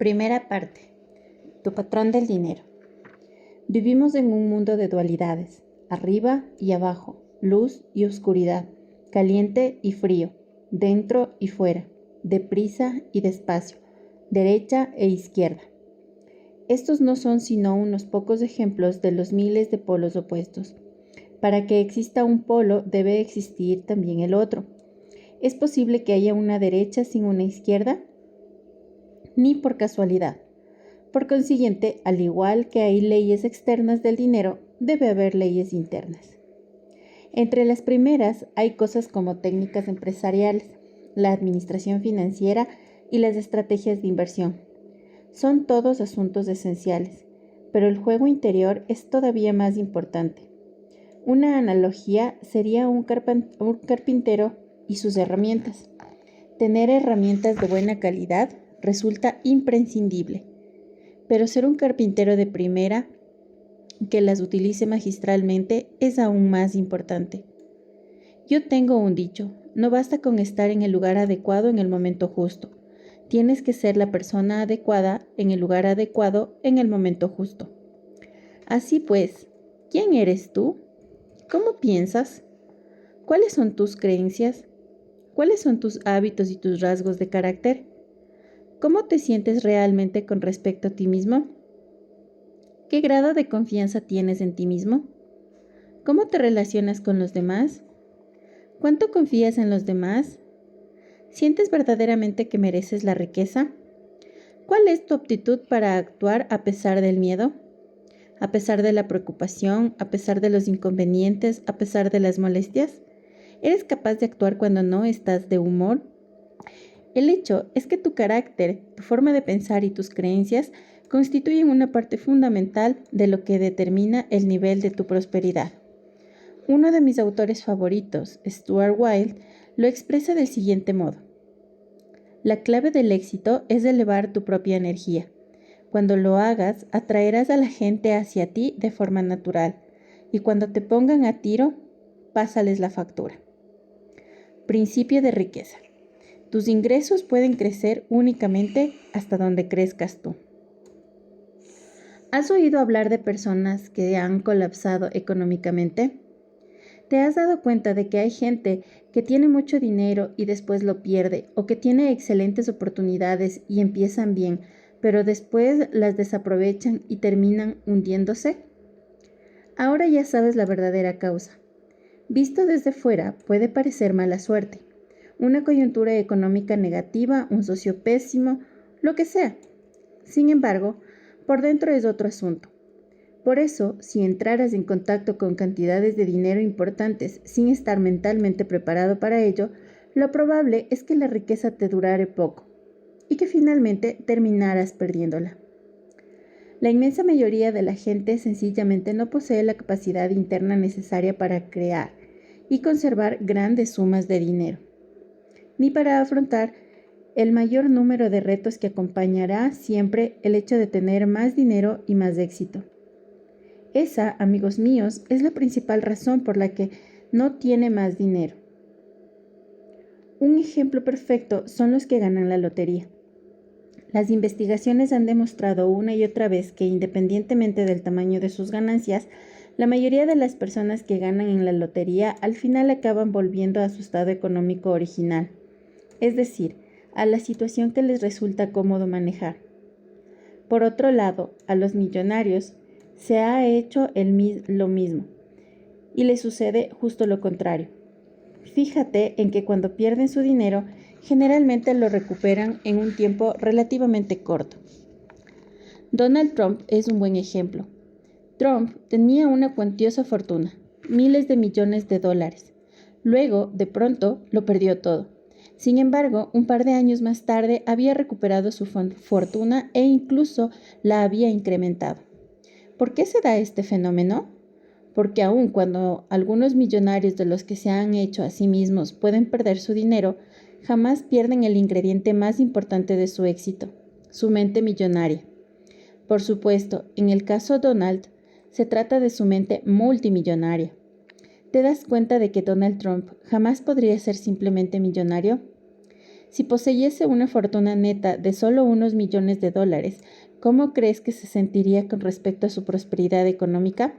Primera parte. Tu patrón del dinero. Vivimos en un mundo de dualidades, arriba y abajo, luz y oscuridad, caliente y frío, dentro y fuera, deprisa y despacio, derecha e izquierda. Estos no son sino unos pocos ejemplos de los miles de polos opuestos. Para que exista un polo debe existir también el otro. ¿Es posible que haya una derecha sin una izquierda? Ni por casualidad. Por consiguiente, al igual que hay leyes externas del dinero, debe haber leyes internas. Entre las primeras hay cosas como técnicas empresariales, la administración financiera y las estrategias de inversión. Son todos asuntos esenciales, pero el juego interior es todavía más importante. Una analogía sería un carpintero y sus herramientas. Tener herramientas de buena calidad resulta imprescindible, pero ser un carpintero de primera que las utilice magistralmente es aún más importante. Yo tengo un dicho: no basta con estar en el lugar adecuado en el momento justo. Tienes que ser la persona adecuada en el lugar adecuado en el momento justo. Así pues, ¿quién eres tú? ¿Cómo piensas? ¿Cuáles son tus creencias? ¿Cuáles son tus hábitos y tus rasgos de carácter? ¿Cómo te sientes realmente con respecto a ti mismo? ¿Qué grado de confianza tienes en ti mismo? ¿Cómo te relacionas con los demás? ¿Cuánto confías en los demás? ¿Sientes verdaderamente que mereces la riqueza? ¿Cuál es tu aptitud para actuar a pesar del miedo? ¿A pesar de la preocupación? ¿A pesar de los inconvenientes? ¿A pesar de las molestias? ¿Eres capaz de actuar cuando no estás de humor? El hecho es que tu carácter, tu forma de pensar y tus creencias constituyen una parte fundamental de lo que determina el nivel de tu prosperidad. Uno de mis autores favoritos, Stuart Wilde, lo expresa del siguiente modo: la clave del éxito es elevar tu propia energía. Cuando lo hagas, atraerás a la gente hacia ti de forma natural, y cuando te pongan a tiro, pásales la factura. Principio de riqueza. Tus ingresos pueden crecer únicamente hasta donde crezcas tú. ¿Has oído hablar de personas que han colapsado económicamente? ¿Te has dado cuenta de que hay gente que tiene mucho dinero y después lo pierde, o que tiene excelentes oportunidades y empiezan bien, pero después las desaprovechan y terminan hundiéndose? Ahora ya sabes la verdadera causa. Visto desde fuera, puede parecer mala suerte, una coyuntura económica negativa, un socio pésimo, lo que sea. Sin embargo, por dentro es otro asunto. Por eso, si entraras en contacto con cantidades de dinero importantes sin estar mentalmente preparado para ello, lo probable es que la riqueza te durare poco y que finalmente terminaras perdiéndola. La inmensa mayoría de la gente sencillamente no posee la capacidad interna necesaria para crear y conservar grandes sumas de dinero, ni para afrontar el mayor número de retos que acompañará siempre el hecho de tener más dinero y más éxito. Esa, amigos míos, es la principal razón por la que no tiene más dinero. Un ejemplo perfecto son los que ganan la lotería. Las investigaciones han demostrado una y otra vez que, independientemente del tamaño de sus ganancias, la mayoría de las personas que ganan en la lotería al final acaban volviendo a su estado económico original, es decir, a la situación que les resulta cómodo manejar. Por otro lado, a los millonarios se ha hecho lo mismo, y les sucede justo lo contrario. Fíjate en que cuando pierden su dinero, generalmente lo recuperan en un tiempo relativamente corto. Donald Trump es un buen ejemplo. Trump tenía una cuantiosa fortuna, miles de millones de dólares. Luego, de pronto, lo perdió todo. Sin embargo, un par de años más tarde había recuperado su fortuna e incluso la había incrementado. ¿Por qué se da este fenómeno? Porque aun cuando algunos millonarios de los que se han hecho a sí mismos pueden perder su dinero, jamás pierden el ingrediente más importante de su éxito, su mente millonaria. Por supuesto, en el caso Donald, se trata de su mente multimillonaria. ¿Te das cuenta de que Donald Trump jamás podría ser simplemente millonario? Si poseyese una fortuna neta de solo unos millones de dólares, ¿cómo crees que se sentiría con respecto a su prosperidad económica?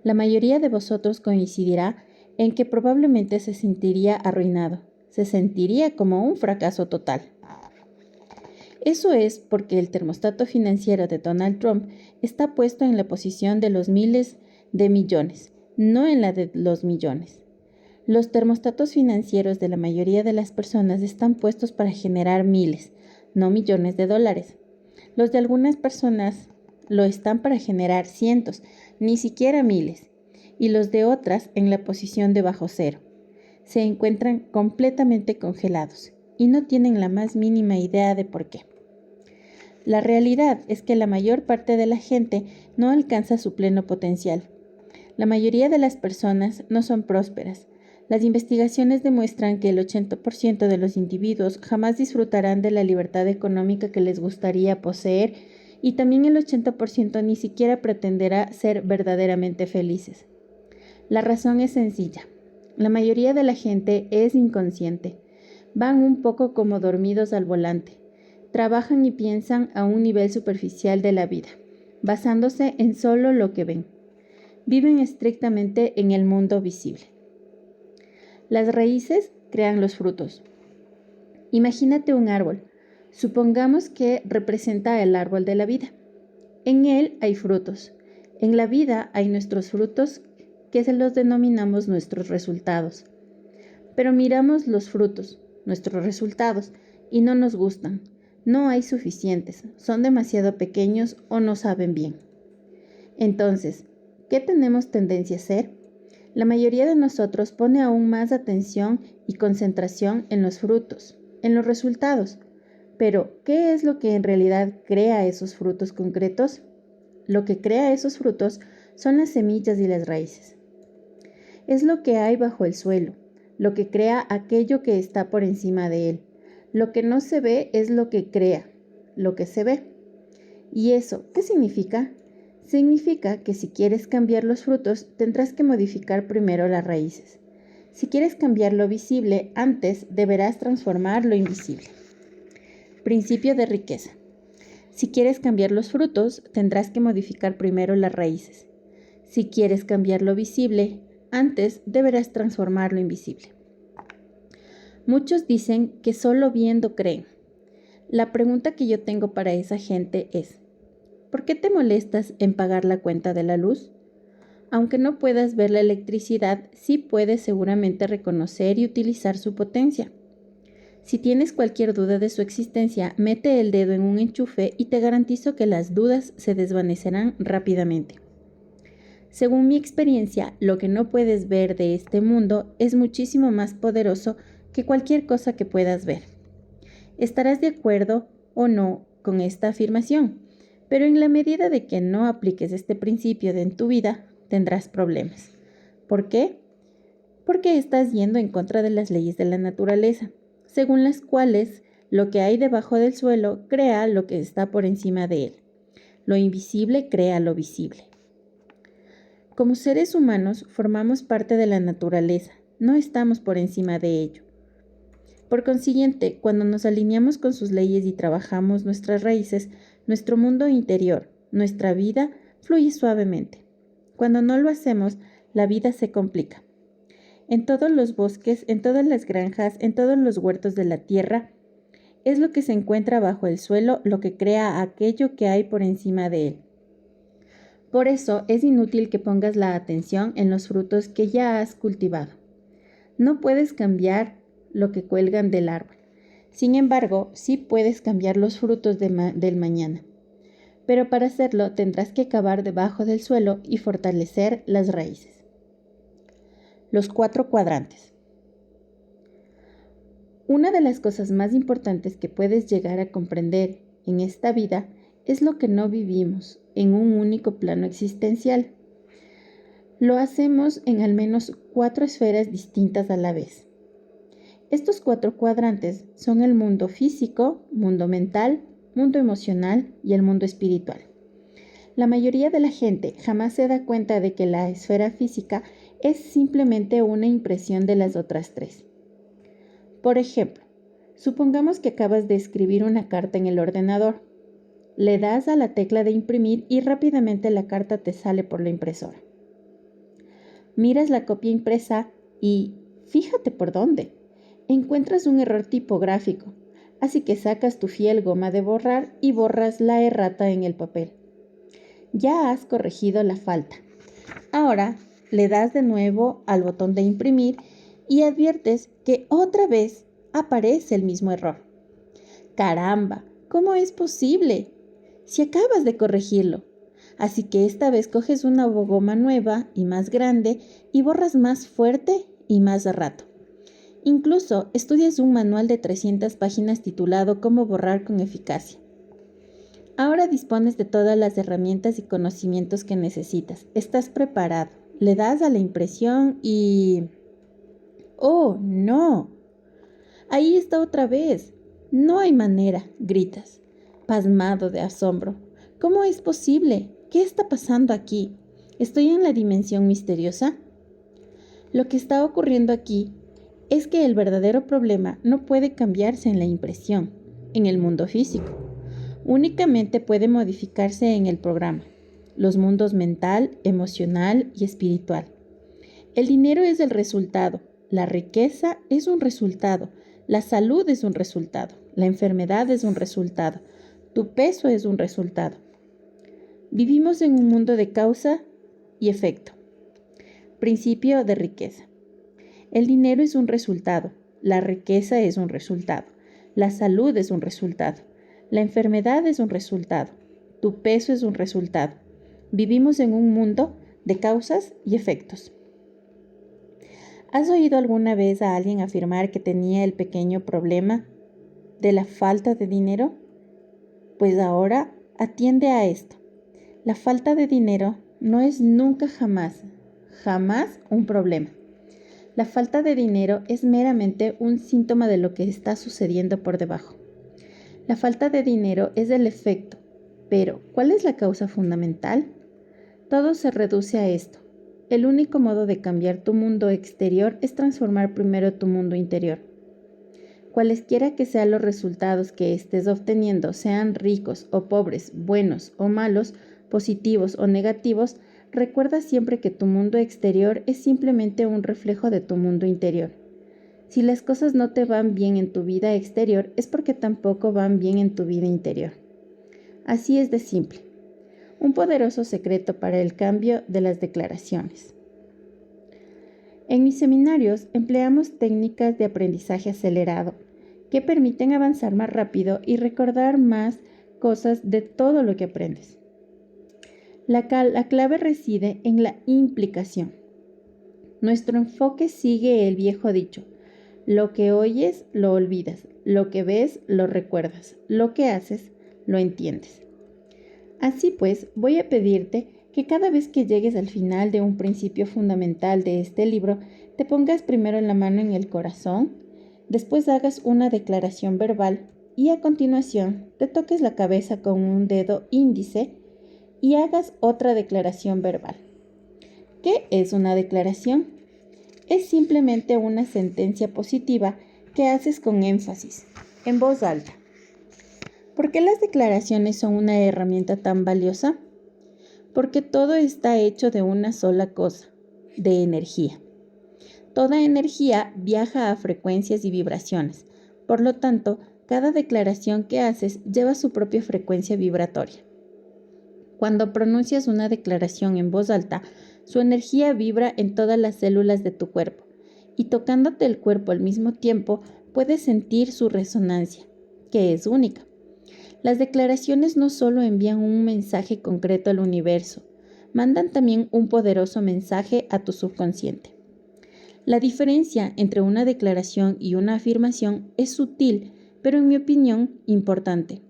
La mayoría de vosotros coincidirá en que probablemente se sentiría arruinado, se sentiría como un fracaso total. Eso es porque el termostato financiero de Donald Trump está puesto en la posición de los miles de millones, no en la de los millones. Los termostatos financieros de la mayoría de las personas están puestos para generar miles, no millones de dólares. Los de algunas personas lo están para generar cientos, ni siquiera miles, y los de otras en la posición de bajo cero. Se encuentran completamente congelados y no tienen la más mínima idea de por qué. La realidad es que la mayor parte de la gente no alcanza su pleno potencial. La mayoría de las personas no son prósperas. Las investigaciones demuestran que el 80% de los individuos jamás disfrutarán de la libertad económica que les gustaría poseer y también el 80% ni siquiera pretenderá ser verdaderamente felices. La razón es sencilla. La mayoría de la gente es inconsciente. Van un poco como dormidos al volante. Trabajan y piensan a un nivel superficial de la vida, basándose en solo lo que ven. Viven estrictamente en el mundo visible. Las raíces crean los frutos. Imagínate un árbol. Supongamos que representa el árbol de la vida. En él hay frutos. En la vida hay nuestros frutos que se los denominamos nuestros resultados. Pero miramos los frutos, nuestros resultados, y no nos gustan. No hay suficientes, son demasiado pequeños o no saben bien. Entonces, ¿qué tenemos tendencia a hacer? La mayoría de nosotros pone aún más atención y concentración en los frutos, en los resultados. Pero, ¿qué es lo que en realidad crea esos frutos concretos? Lo que crea esos frutos son las semillas y las raíces. Es lo que hay bajo el suelo, lo que crea aquello que está por encima de él. Lo que no se ve es lo que crea, lo que se ve. ¿Y eso qué significa? Significa que si quieres cambiar los frutos, tendrás que modificar primero las raíces. Si quieres cambiar lo visible, antes deberás transformar lo invisible. Principio de riqueza. Si quieres cambiar los frutos, tendrás que modificar primero las raíces. Si quieres cambiar lo visible, antes deberás transformar lo invisible. Muchos dicen que solo viendo creen. La pregunta que yo tengo para esa gente es: ¿por qué te molestas en pagar la cuenta de la luz? Aunque no puedas ver la electricidad, sí puedes seguramente reconocer y utilizar su potencia. Si tienes cualquier duda de su existencia, mete el dedo en un enchufe y te garantizo que las dudas se desvanecerán rápidamente. Según mi experiencia, lo que no puedes ver de este mundo es muchísimo más poderoso que cualquier cosa que puedas ver. Estarás de acuerdo o no con esta afirmación, pero en la medida de que no apliques este principio en tu vida, tendrás problemas. ¿Por qué? Porque estás yendo en contra de las leyes de la naturaleza, según las cuales lo que hay debajo del suelo crea lo que está por encima de él. Lo invisible crea lo visible. Como seres humanos formamos parte de la naturaleza, no estamos por encima de ello. Por consiguiente, cuando nos alineamos con sus leyes y trabajamos nuestras raíces, nuestro mundo interior, nuestra vida, fluye suavemente. Cuando no lo hacemos, la vida se complica. En todos los bosques, en todas las granjas, en todos los huertos de la tierra, es lo que se encuentra bajo el suelo lo que crea aquello que hay por encima de él. Por eso es inútil que pongas la atención en los frutos que ya has cultivado. No puedes cambiar lo que cuelgan del árbol. Sin embargo, sí puedes cambiar los frutos del mañana. Pero para hacerlo tendrás que cavar debajo del suelo y fortalecer las raíces. Los 4 cuadrantes. Una de las cosas más importantes que puedes llegar a comprender en esta vida es lo que no vivimos en un único plano existencial. Lo hacemos en al menos 4 esferas distintas a la vez. Estos 4 cuadrantes son el mundo físico, mundo mental, mundo emocional y el mundo espiritual. La mayoría de la gente jamás se da cuenta de que la esfera física es simplemente una impresión de las otras 3. Por ejemplo, Supongamos que acabas de escribir una carta en el ordenador. Le das a la tecla de imprimir y rápidamente la carta te sale por la impresora. Miras la copia impresa y, fíjate por dónde, encuentras un error tipográfico, así que sacas tu fiel goma de borrar y borras la errata en el papel. Ya has corregido la falta. Ahora le das de nuevo al botón de imprimir y adviertes que otra vez aparece el mismo error. ¡Caramba! ¿Cómo es posible? Si acabas de corregirlo. Así que esta vez coges una goma nueva y más grande y borras más fuerte y más rato. Incluso estudias un manual de 300 páginas titulado Cómo borrar con eficacia. Ahora dispones de todas las herramientas y conocimientos que necesitas. Estás preparado. Le das a la impresión y... ¡Oh, no! Ahí está otra vez. No hay manera, gritas, pasmado de asombro. ¿Cómo es posible? ¿Qué está pasando aquí? ¿Estoy en la dimensión misteriosa? Lo que está ocurriendo aquí es que el verdadero problema no puede cambiarse en la impresión, en el mundo físico. Únicamente puede modificarse en el programa, los mundos mental, emocional y espiritual. El dinero es el resultado, la riqueza es un resultado, la salud es un resultado, la enfermedad es un resultado, tu peso es un resultado. Vivimos en un mundo de causa y efecto. Principio de riqueza. El dinero es un resultado, la riqueza es un resultado, la salud es un resultado, la enfermedad es un resultado, tu peso es un resultado. Vivimos en un mundo de causas y efectos. ¿Has oído alguna vez a alguien afirmar que tenía el pequeño problema de la falta de dinero? Pues ahora atiende a esto. La falta de dinero no es nunca jamás un problema. La falta de dinero es meramente un síntoma de lo que está sucediendo por debajo. La falta de dinero es el efecto, pero ¿cuál es la causa fundamental? Todo se reduce a esto. El único modo de cambiar tu mundo exterior es transformar primero tu mundo interior. Cualesquiera que sean los resultados que estés obteniendo, sean ricos o pobres, buenos o malos, positivos o negativos, recuerda siempre que tu mundo exterior es simplemente un reflejo de tu mundo interior. Si las cosas no te van bien en tu vida exterior, es porque tampoco van bien en tu vida interior. Así es de simple. Un poderoso secreto para el cambio de las declaraciones. En mis seminarios empleamos técnicas de aprendizaje acelerado que permiten avanzar más rápido y recordar más cosas de todo lo que aprendes. La clave reside en la implicación. Nuestro enfoque sigue el viejo dicho: lo que oyes, lo olvidas, lo que ves, lo recuerdas, lo que haces, lo entiendes. Así pues, voy a pedirte que cada vez que llegues al final de un principio fundamental de este libro, te pongas primero la mano en el corazón, después hagas una declaración verbal y a continuación te toques la cabeza con un dedo índice y hagas otra declaración verbal. ¿Qué es una declaración? Es simplemente una sentencia positiva que haces con énfasis, en voz alta. ¿Por qué las declaraciones son una herramienta tan valiosa? Porque todo está hecho de una sola cosa, de energía. Toda energía viaja a frecuencias y vibraciones. Por lo tanto, cada declaración que haces lleva su propia frecuencia vibratoria. Cuando pronuncias una declaración en voz alta, su energía vibra en todas las células de tu cuerpo, y tocándote el cuerpo al mismo tiempo, puedes sentir su resonancia, que es única. Las declaraciones no solo envían un mensaje concreto al universo, mandan también un poderoso mensaje a tu subconsciente. La diferencia entre una declaración y una afirmación es sutil, pero en mi opinión, importante.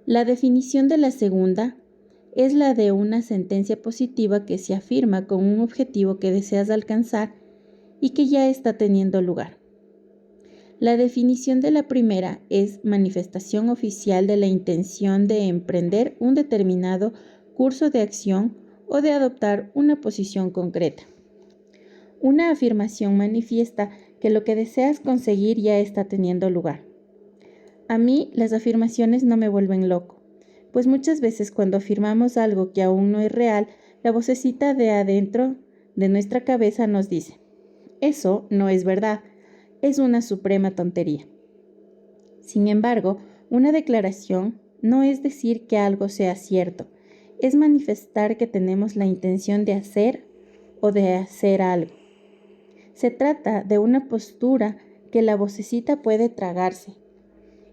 La definición de la segunda es la de una sentencia positiva que se afirma con un objetivo que deseas alcanzar y que ya está teniendo lugar. La definición de la primera es manifestación oficial de la intención de emprender un determinado curso de acción o de adoptar una posición concreta. Una afirmación manifiesta que lo que deseas conseguir ya está teniendo lugar. A mí las afirmaciones no me vuelven loco, pues muchas veces cuando afirmamos algo que aún no es real, la vocecita de adentro de nuestra cabeza nos dice: eso no es verdad, es una suprema tontería. Sin embargo, una declaración no es decir que algo sea cierto, es manifestar que tenemos la intención de hacer o de hacer algo. Se trata de una postura que la vocecita puede tragarse,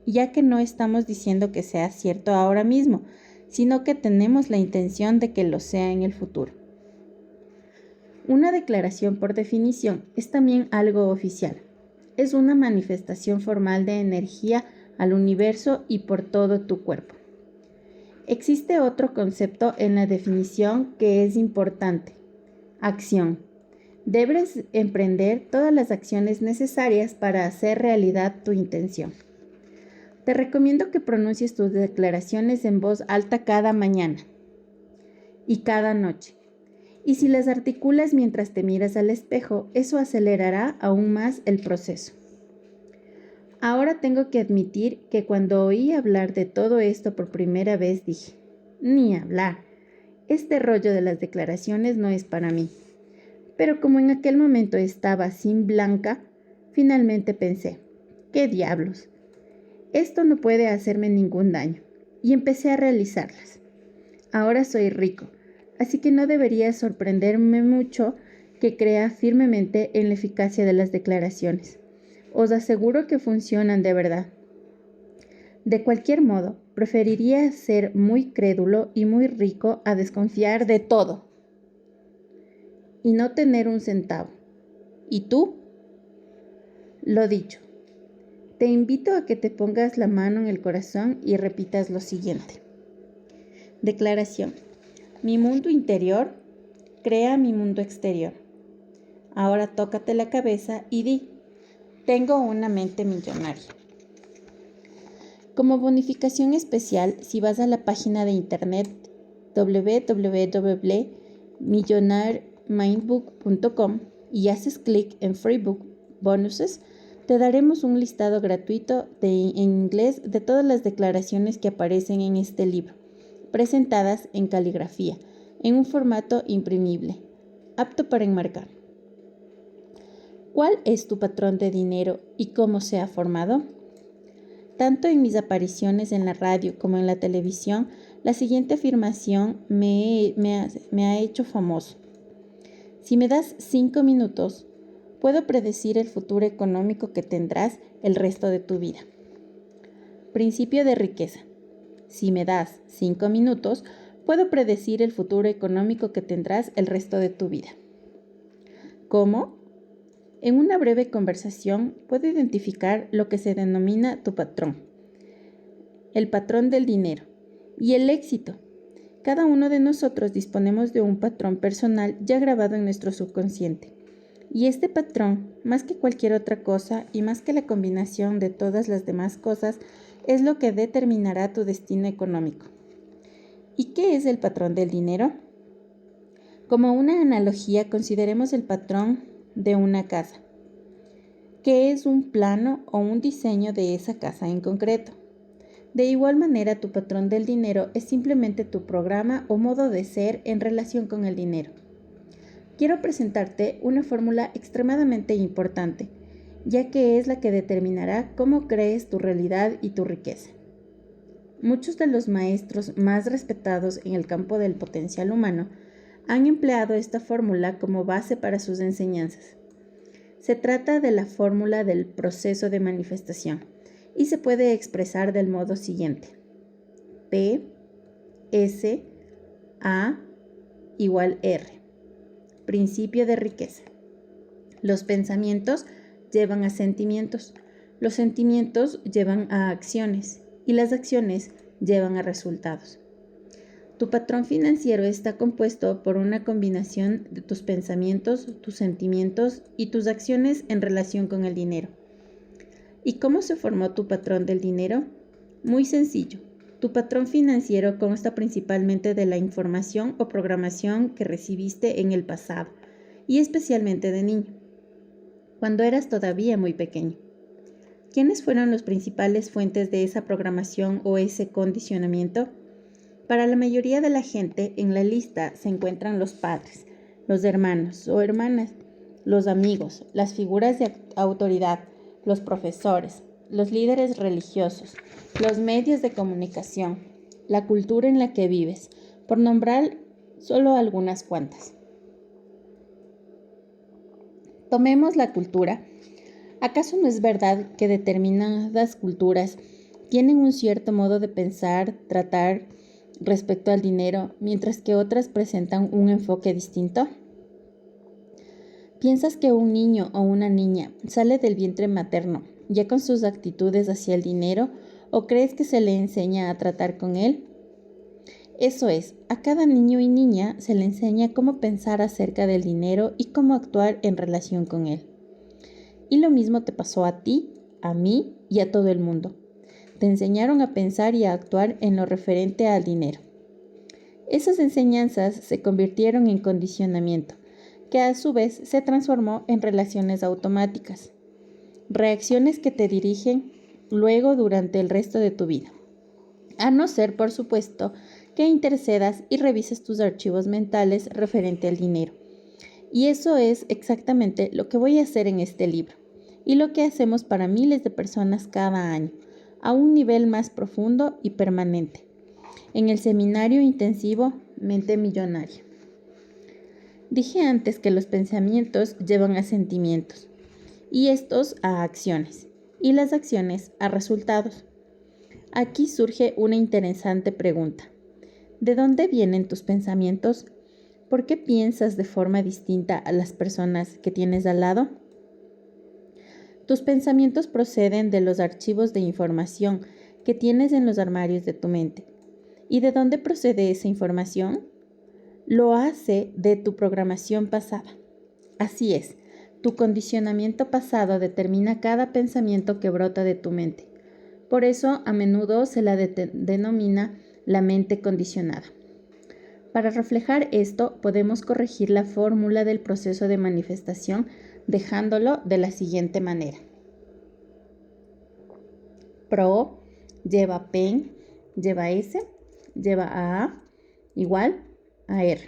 ya que no estamos diciendo que sea cierto ahora mismo, sino que tenemos la intención de que lo sea en el futuro. Una declaración, por definición, es también algo oficial. Es una manifestación formal de energía al universo y por todo tu cuerpo. Existe otro concepto en la definición que es importante: acción. Debes emprender todas las acciones necesarias para hacer realidad tu intención. Te recomiendo que pronuncies tus declaraciones en voz alta cada mañana y cada noche. Y si las articulas mientras te miras al espejo, eso acelerará aún más el proceso. Ahora tengo que admitir que cuando oí hablar de todo esto por primera vez dije: ni hablar, este rollo de las declaraciones no es para mí. Pero como en aquel momento estaba sin Blanca, finalmente pensé: ¿qué diablos? Esto no puede hacerme ningún daño, y empecé a realizarlas. Ahora soy rico, así que no debería sorprenderme mucho que crea firmemente en la eficacia de las declaraciones. Os aseguro que funcionan de verdad. De cualquier modo, preferiría ser muy crédulo y muy rico a desconfiar de todo y no tener un centavo. ¿Y tú? Lo dicho. Te invito a que te pongas la mano en el corazón y repitas lo siguiente. Declaración. Mi mundo interior crea mi mundo exterior. Ahora tócate la cabeza y di: tengo una mente millonaria. Como bonificación especial, si vas a la página de internet www.millionaireMindbook.com y haces clic en Free Book Bonuses, te daremos un listado gratuito en inglés de todas las declaraciones que aparecen en este libro, presentadas en caligrafía, en un formato imprimible, apto para enmarcar. ¿Cuál es tu patrón de dinero y cómo se ha formado? Tanto en mis apariciones en la radio como en la televisión, la siguiente afirmación me ha hecho famoso. Si me das 5 minutos, puedo predecir el futuro económico que tendrás el resto de tu vida. Principio de riqueza. Si me das 5 minutos, puedo predecir el futuro económico que tendrás el resto de tu vida. ¿Cómo? En una breve conversación puedo identificar lo que se denomina tu patrón, el patrón del dinero y el éxito. Cada uno de nosotros disponemos de un patrón personal ya grabado en nuestro subconsciente. Y este patrón, más que cualquier otra cosa y más que la combinación de todas las demás cosas, es lo que determinará tu destino económico. ¿Y qué es el patrón del dinero? Como una analogía, consideremos el patrón de una casa, que es un plano o un diseño de esa casa en concreto. De igual manera, tu patrón del dinero es simplemente tu programa o modo de ser en relación con el dinero. Quiero presentarte una fórmula extremadamente importante, ya que es la que determinará cómo crees tu realidad y tu riqueza. Muchos de los maestros más respetados en el campo del potencial humano han empleado esta fórmula como base para sus enseñanzas. Se trata de la fórmula del proceso de manifestación y se puede expresar del modo siguiente: P, S, A igual R. Principio de riqueza. Los pensamientos llevan a sentimientos, los sentimientos llevan a acciones y las acciones llevan a resultados. Tu patrón financiero está compuesto por una combinación de tus pensamientos, tus sentimientos y tus acciones en relación con el dinero. ¿Y cómo se formó tu patrón del dinero? Muy sencillo. Tu patrón financiero consta principalmente de la información o programación que recibiste en el pasado, y especialmente de niño. cuando eras todavía muy pequeño. ¿Quiénes fueron las principales fuentes de esa programación o ese condicionamiento? Para la mayoría de la gente, en la lista se encuentran los padres, los hermanos o hermanas, los amigos, las figuras de autoridad, los profesores, los líderes religiosos, los medios de comunicación, la cultura en la que vives, por nombrar solo algunas cuantas. Tomemos la cultura. ¿Acaso no es verdad que determinadas culturas tienen un cierto modo de pensar, tratar respecto al dinero, mientras que otras presentan un enfoque distinto? ¿Piensas que un niño o una niña sale del vientre materno ya con sus actitudes hacia el dinero o crees que se le enseña a tratar con él? Eso es, a cada niño y niña se le enseña cómo pensar acerca del dinero y cómo actuar en relación con él. Y lo mismo te pasó a ti, a mí y a todo el mundo. Te enseñaron a pensar y a actuar en lo referente al dinero. Esas enseñanzas se convirtieron en condicionamiento, que a su vez se transformó en relaciones automáticas, reacciones que te dirigen luego durante el resto de tu vida. A no ser, por supuesto, que intercedas y revises tus archivos mentales referente al dinero. Y eso es exactamente lo que voy a hacer en este libro, y lo que hacemos para miles de personas cada año, a un nivel más profundo y permanente, en el seminario intensivo Mente Millonaria. Dije antes que los pensamientos llevan a sentimientos, y estos a acciones, y las acciones a resultados. Aquí surge una interesante pregunta. ¿De dónde vienen tus pensamientos? ¿Por qué piensas de forma distinta a las personas que tienes al lado? Tus pensamientos proceden de los archivos de información que tienes en los armarios de tu mente. ¿Y de dónde procede esa información? Lo hace de tu programación pasada. Así es, tu condicionamiento pasado determina cada pensamiento que brota de tu mente. Por eso, a menudo se la denomina la mente condicionada. Para reflejar esto, podemos corregir la fórmula del proceso de manifestación dejándolo de la siguiente manera. Pro lleva P, lleva S, lleva A, igual a R.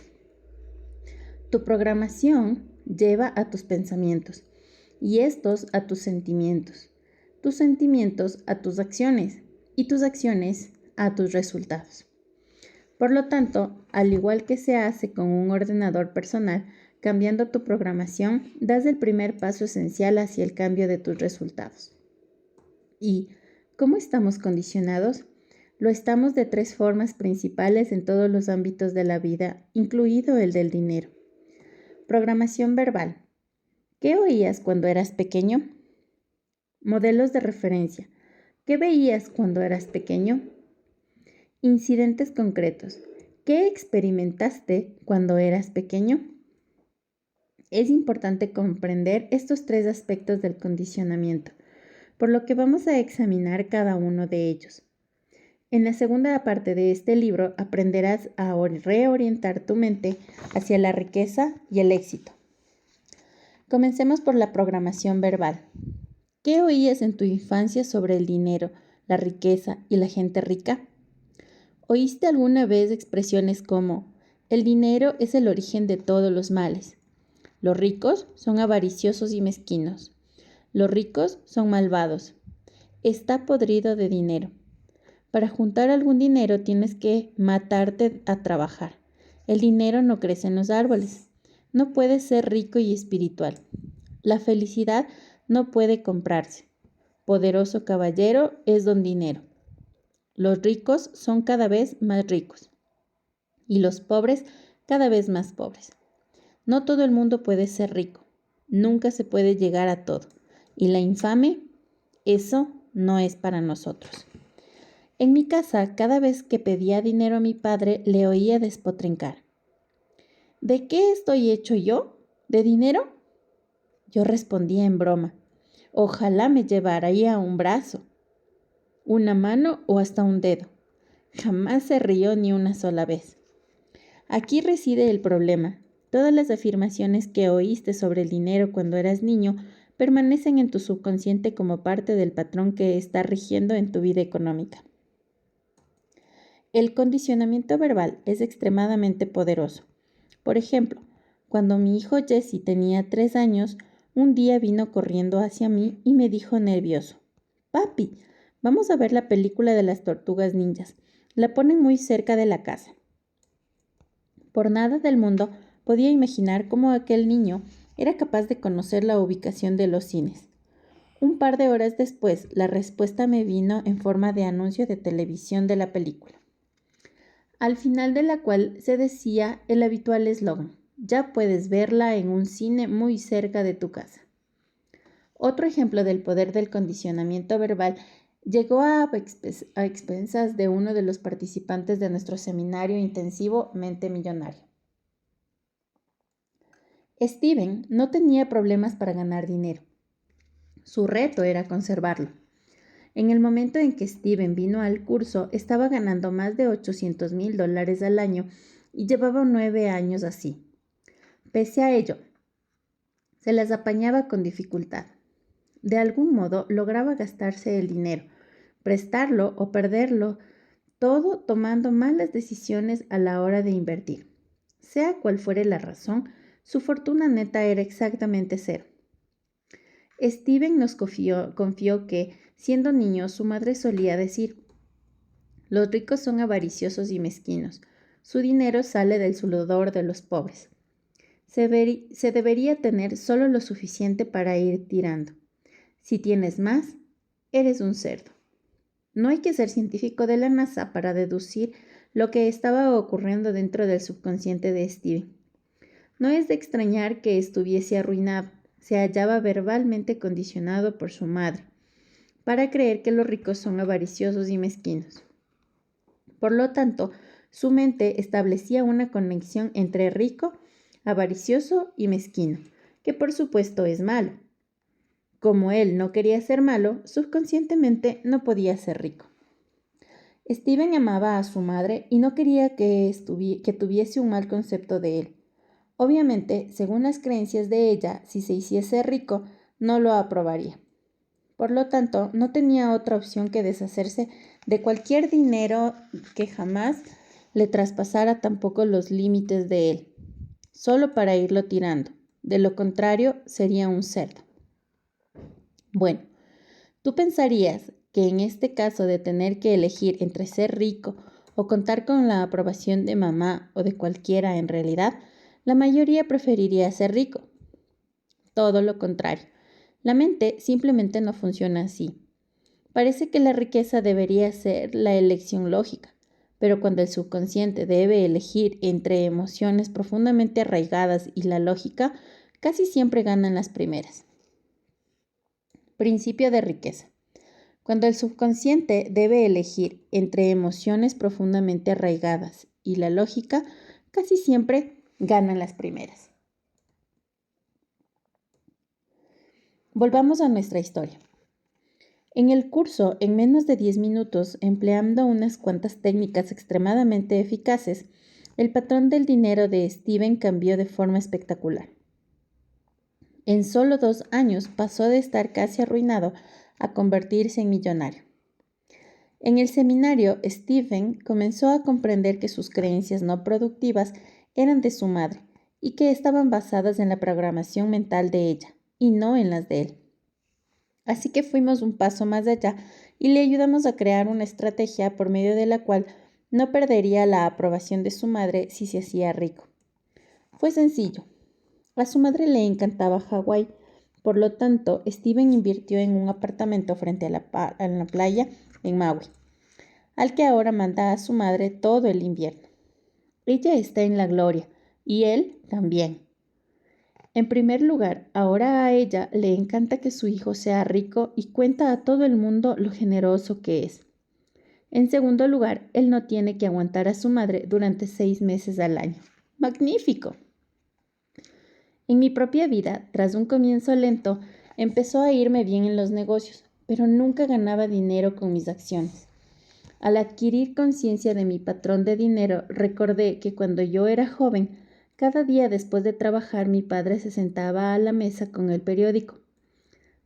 Tu programación lleva a tus pensamientos y estos a tus sentimientos a tus acciones y tus acciones a tus resultados. Por lo tanto, al igual que se hace con un ordenador personal, cambiando tu programación, das el primer paso esencial hacia el cambio de tus resultados. ¿Y cómo estamos condicionados? Lo estamos de 3 formas principales en todos los ámbitos de la vida, incluido el del dinero. Programación verbal. ¿Qué oías cuando eras pequeño? Modelos de referencia. ¿Qué veías cuando eras pequeño? Incidentes concretos. ¿Qué experimentaste cuando eras pequeño? Es importante comprender estos 3 aspectos del condicionamiento, por lo que vamos a examinar cada uno de ellos. En la segunda parte de este libro aprenderás a reorientar tu mente hacia la riqueza y el éxito. Comencemos por la programación verbal. ¿Qué oías en tu infancia sobre el dinero, la riqueza y la gente rica? ¿Oíste alguna vez expresiones como, el dinero es el origen de todos los males? Los ricos son avariciosos y mezquinos. Los ricos son malvados. Está podrido de dinero. Para juntar algún dinero tienes que matarte a trabajar. El dinero no crece en los árboles. No puedes ser rico y espiritual. La felicidad no puede comprarse. Poderoso caballero es don dinero. Los ricos son cada vez más ricos y los pobres cada vez más pobres. No todo el mundo puede ser rico. Nunca se puede llegar a todo. Y la infame, eso no es para nosotros. En mi casa, cada vez que pedía dinero a mi padre, le oía despotrincar. ¿De qué estoy hecho yo? ¿De dinero? Yo respondía en broma. Ojalá me llevaría un brazo, una mano o hasta un dedo. Jamás se rió ni una sola vez. Aquí reside el problema. Todas las afirmaciones que oíste sobre el dinero cuando eras niño permanecen en tu subconsciente como parte del patrón que está rigiendo en tu vida económica. El condicionamiento verbal es extremadamente poderoso. Por ejemplo, cuando mi hijo Jesse tenía 3 años, un día vino corriendo hacia mí y me dijo nervioso: «Papi, vamos a ver la película de las tortugas ninjas. La ponen muy cerca de la casa». Por nada del mundo podía imaginar cómo aquel niño era capaz de conocer la ubicación de los cines. Un par de horas después, la respuesta me vino en forma de anuncio de televisión de la película, al final de la cual se decía el habitual eslogan: «Ya puedes verla en un cine muy cerca de tu casa». Otro ejemplo del poder del condicionamiento verbal llegó a expensas de uno de los participantes de nuestro seminario intensivo Mente Millonaria. Steven no tenía problemas para ganar dinero. Su reto era conservarlo. En el momento en que Steven vino al curso, estaba ganando más de $800,000 al año y llevaba 9 años así. Pese a ello, se las apañaba con dificultad. De algún modo lograba gastarse el dinero, prestarlo o perderlo, todo tomando malas decisiones a la hora de invertir. Sea cual fuere la razón, su fortuna neta era exactamente cero. Steven nos confió que, siendo niño, su madre solía decir: «Los ricos son avariciosos y mezquinos. Su dinero sale del sudor de los pobres. Se debería tener solo lo suficiente para ir tirando. Si tienes más, eres un cerdo». No hay que ser científico de la NASA para deducir lo que estaba ocurriendo dentro del subconsciente de Steven. No es de extrañar que estuviese arruinado. Se hallaba verbalmente condicionado por su madre para creer que los ricos son avariciosos y mezquinos. Por lo tanto, su mente establecía una conexión entre rico, avaricioso y mezquino, que por supuesto es malo. Como él no quería ser malo, subconscientemente no podía ser rico. Steven amaba a su madre y no quería que tuviese un mal concepto de él. Obviamente, según las creencias de ella, si se hiciese rico, no lo aprobaría. Por lo tanto, no tenía otra opción que deshacerse de cualquier dinero que jamás le traspasara tampoco los límites de él, solo para irlo tirando. De lo contrario, sería un cerdo. Bueno, tú pensarías que en este caso de tener que elegir entre ser rico o contar con la aprobación de mamá o de cualquiera, en realidad, la mayoría preferiría ser rico. Todo lo contrario. La mente simplemente no funciona así. Parece que la riqueza debería ser la elección lógica, pero cuando el subconsciente debe elegir entre emociones profundamente arraigadas y la lógica, casi siempre ganan las primeras. Principio de riqueza. Cuando el subconsciente debe elegir entre emociones profundamente arraigadas y la lógica, casi siempre ganan las primeras. Volvamos a nuestra historia. En el curso, en menos de 10 minutos, empleando unas cuantas técnicas extremadamente eficaces, el patrón del dinero de Steven cambió de forma espectacular. En solo 2 años pasó de estar casi arruinado a convertirse en millonario. En el seminario, Steven comenzó a comprender que sus creencias no productivas eran de su madre y que estaban basadas en la programación mental de ella y no en las de él. Así que fuimos un paso más allá y le ayudamos a crear una estrategia por medio de la cual no perdería la aprobación de su madre si se hacía rico. Fue sencillo. A su madre le encantaba Hawái, por lo tanto, Steven invirtió en un apartamento frente a la playa en Maui, al que ahora manda a su madre todo el invierno. Ella está en la gloria y él también. En primer lugar, ahora a ella le encanta que su hijo sea rico y cuenta a todo el mundo lo generoso que es. En segundo lugar, él no tiene que aguantar a su madre durante 6 meses al año. ¡Magnífico! En mi propia vida, tras un comienzo lento, empezó a irme bien en los negocios, pero nunca ganaba dinero con mis acciones. Al adquirir conciencia de mi patrón de dinero, recordé que cuando yo era joven, cada día después de trabajar mi padre se sentaba a la mesa con el periódico.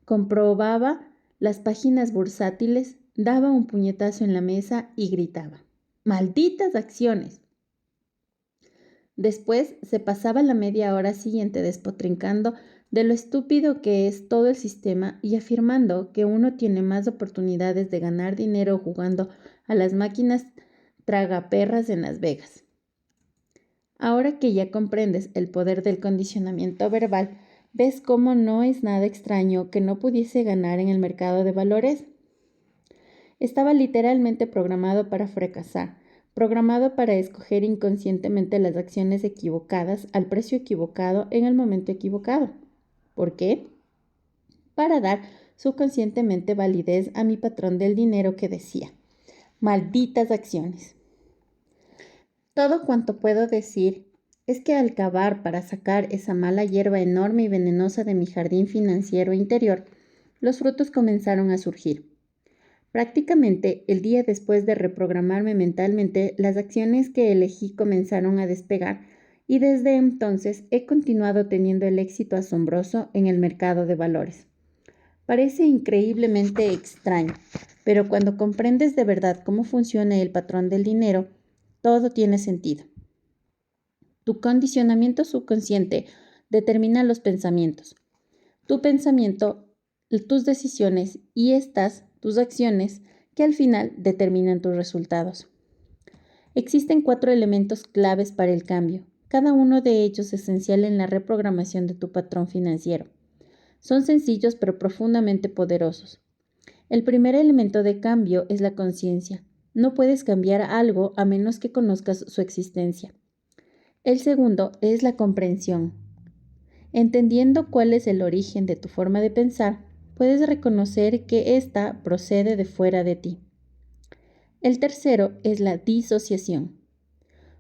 comprobaba las páginas bursátiles, daba un puñetazo en la mesa y gritaba: ¡malditas acciones! Después se pasaba la media hora siguiente despotricando de lo estúpido que es todo el sistema y afirmando que uno tiene más oportunidades de ganar dinero jugando a las máquinas tragaperras en Las Vegas. Ahora que ya comprendes el poder del condicionamiento verbal, ¿ves cómo no es nada extraño que no pudiese ganar en el mercado de valores? Estaba literalmente programado para fracasar, programado para escoger inconscientemente las acciones equivocadas al precio equivocado en el momento equivocado. ¿Por qué? Para dar subconscientemente validez a mi patrón del dinero que decía: malditas acciones. Todo cuanto puedo decir es que al cavar para sacar esa mala hierba enorme y venenosa de mi jardín financiero interior, los frutos comenzaron a surgir. Prácticamente el día después de reprogramarme mentalmente, las acciones que elegí comenzaron a despegar y desde entonces he continuado teniendo el éxito asombroso en el mercado de valores. Parece increíblemente extraño, pero cuando comprendes de verdad cómo funciona el patrón del dinero, todo tiene sentido. Tu condicionamiento subconsciente determina los pensamientos. Tu pensamiento, tus decisiones y tus acciones, que al final determinan tus resultados. Existen 4 elementos claves para el cambio, cada uno de ellos esencial en la reprogramación de tu patrón financiero. Son sencillos pero profundamente poderosos. El primer elemento de cambio es la conciencia. No puedes cambiar algo a menos que conozcas su existencia. El segundo es la comprensión. Entendiendo cuál es el origen de tu forma de pensar, puedes reconocer que ésta procede de fuera de ti. El tercero es la disociación.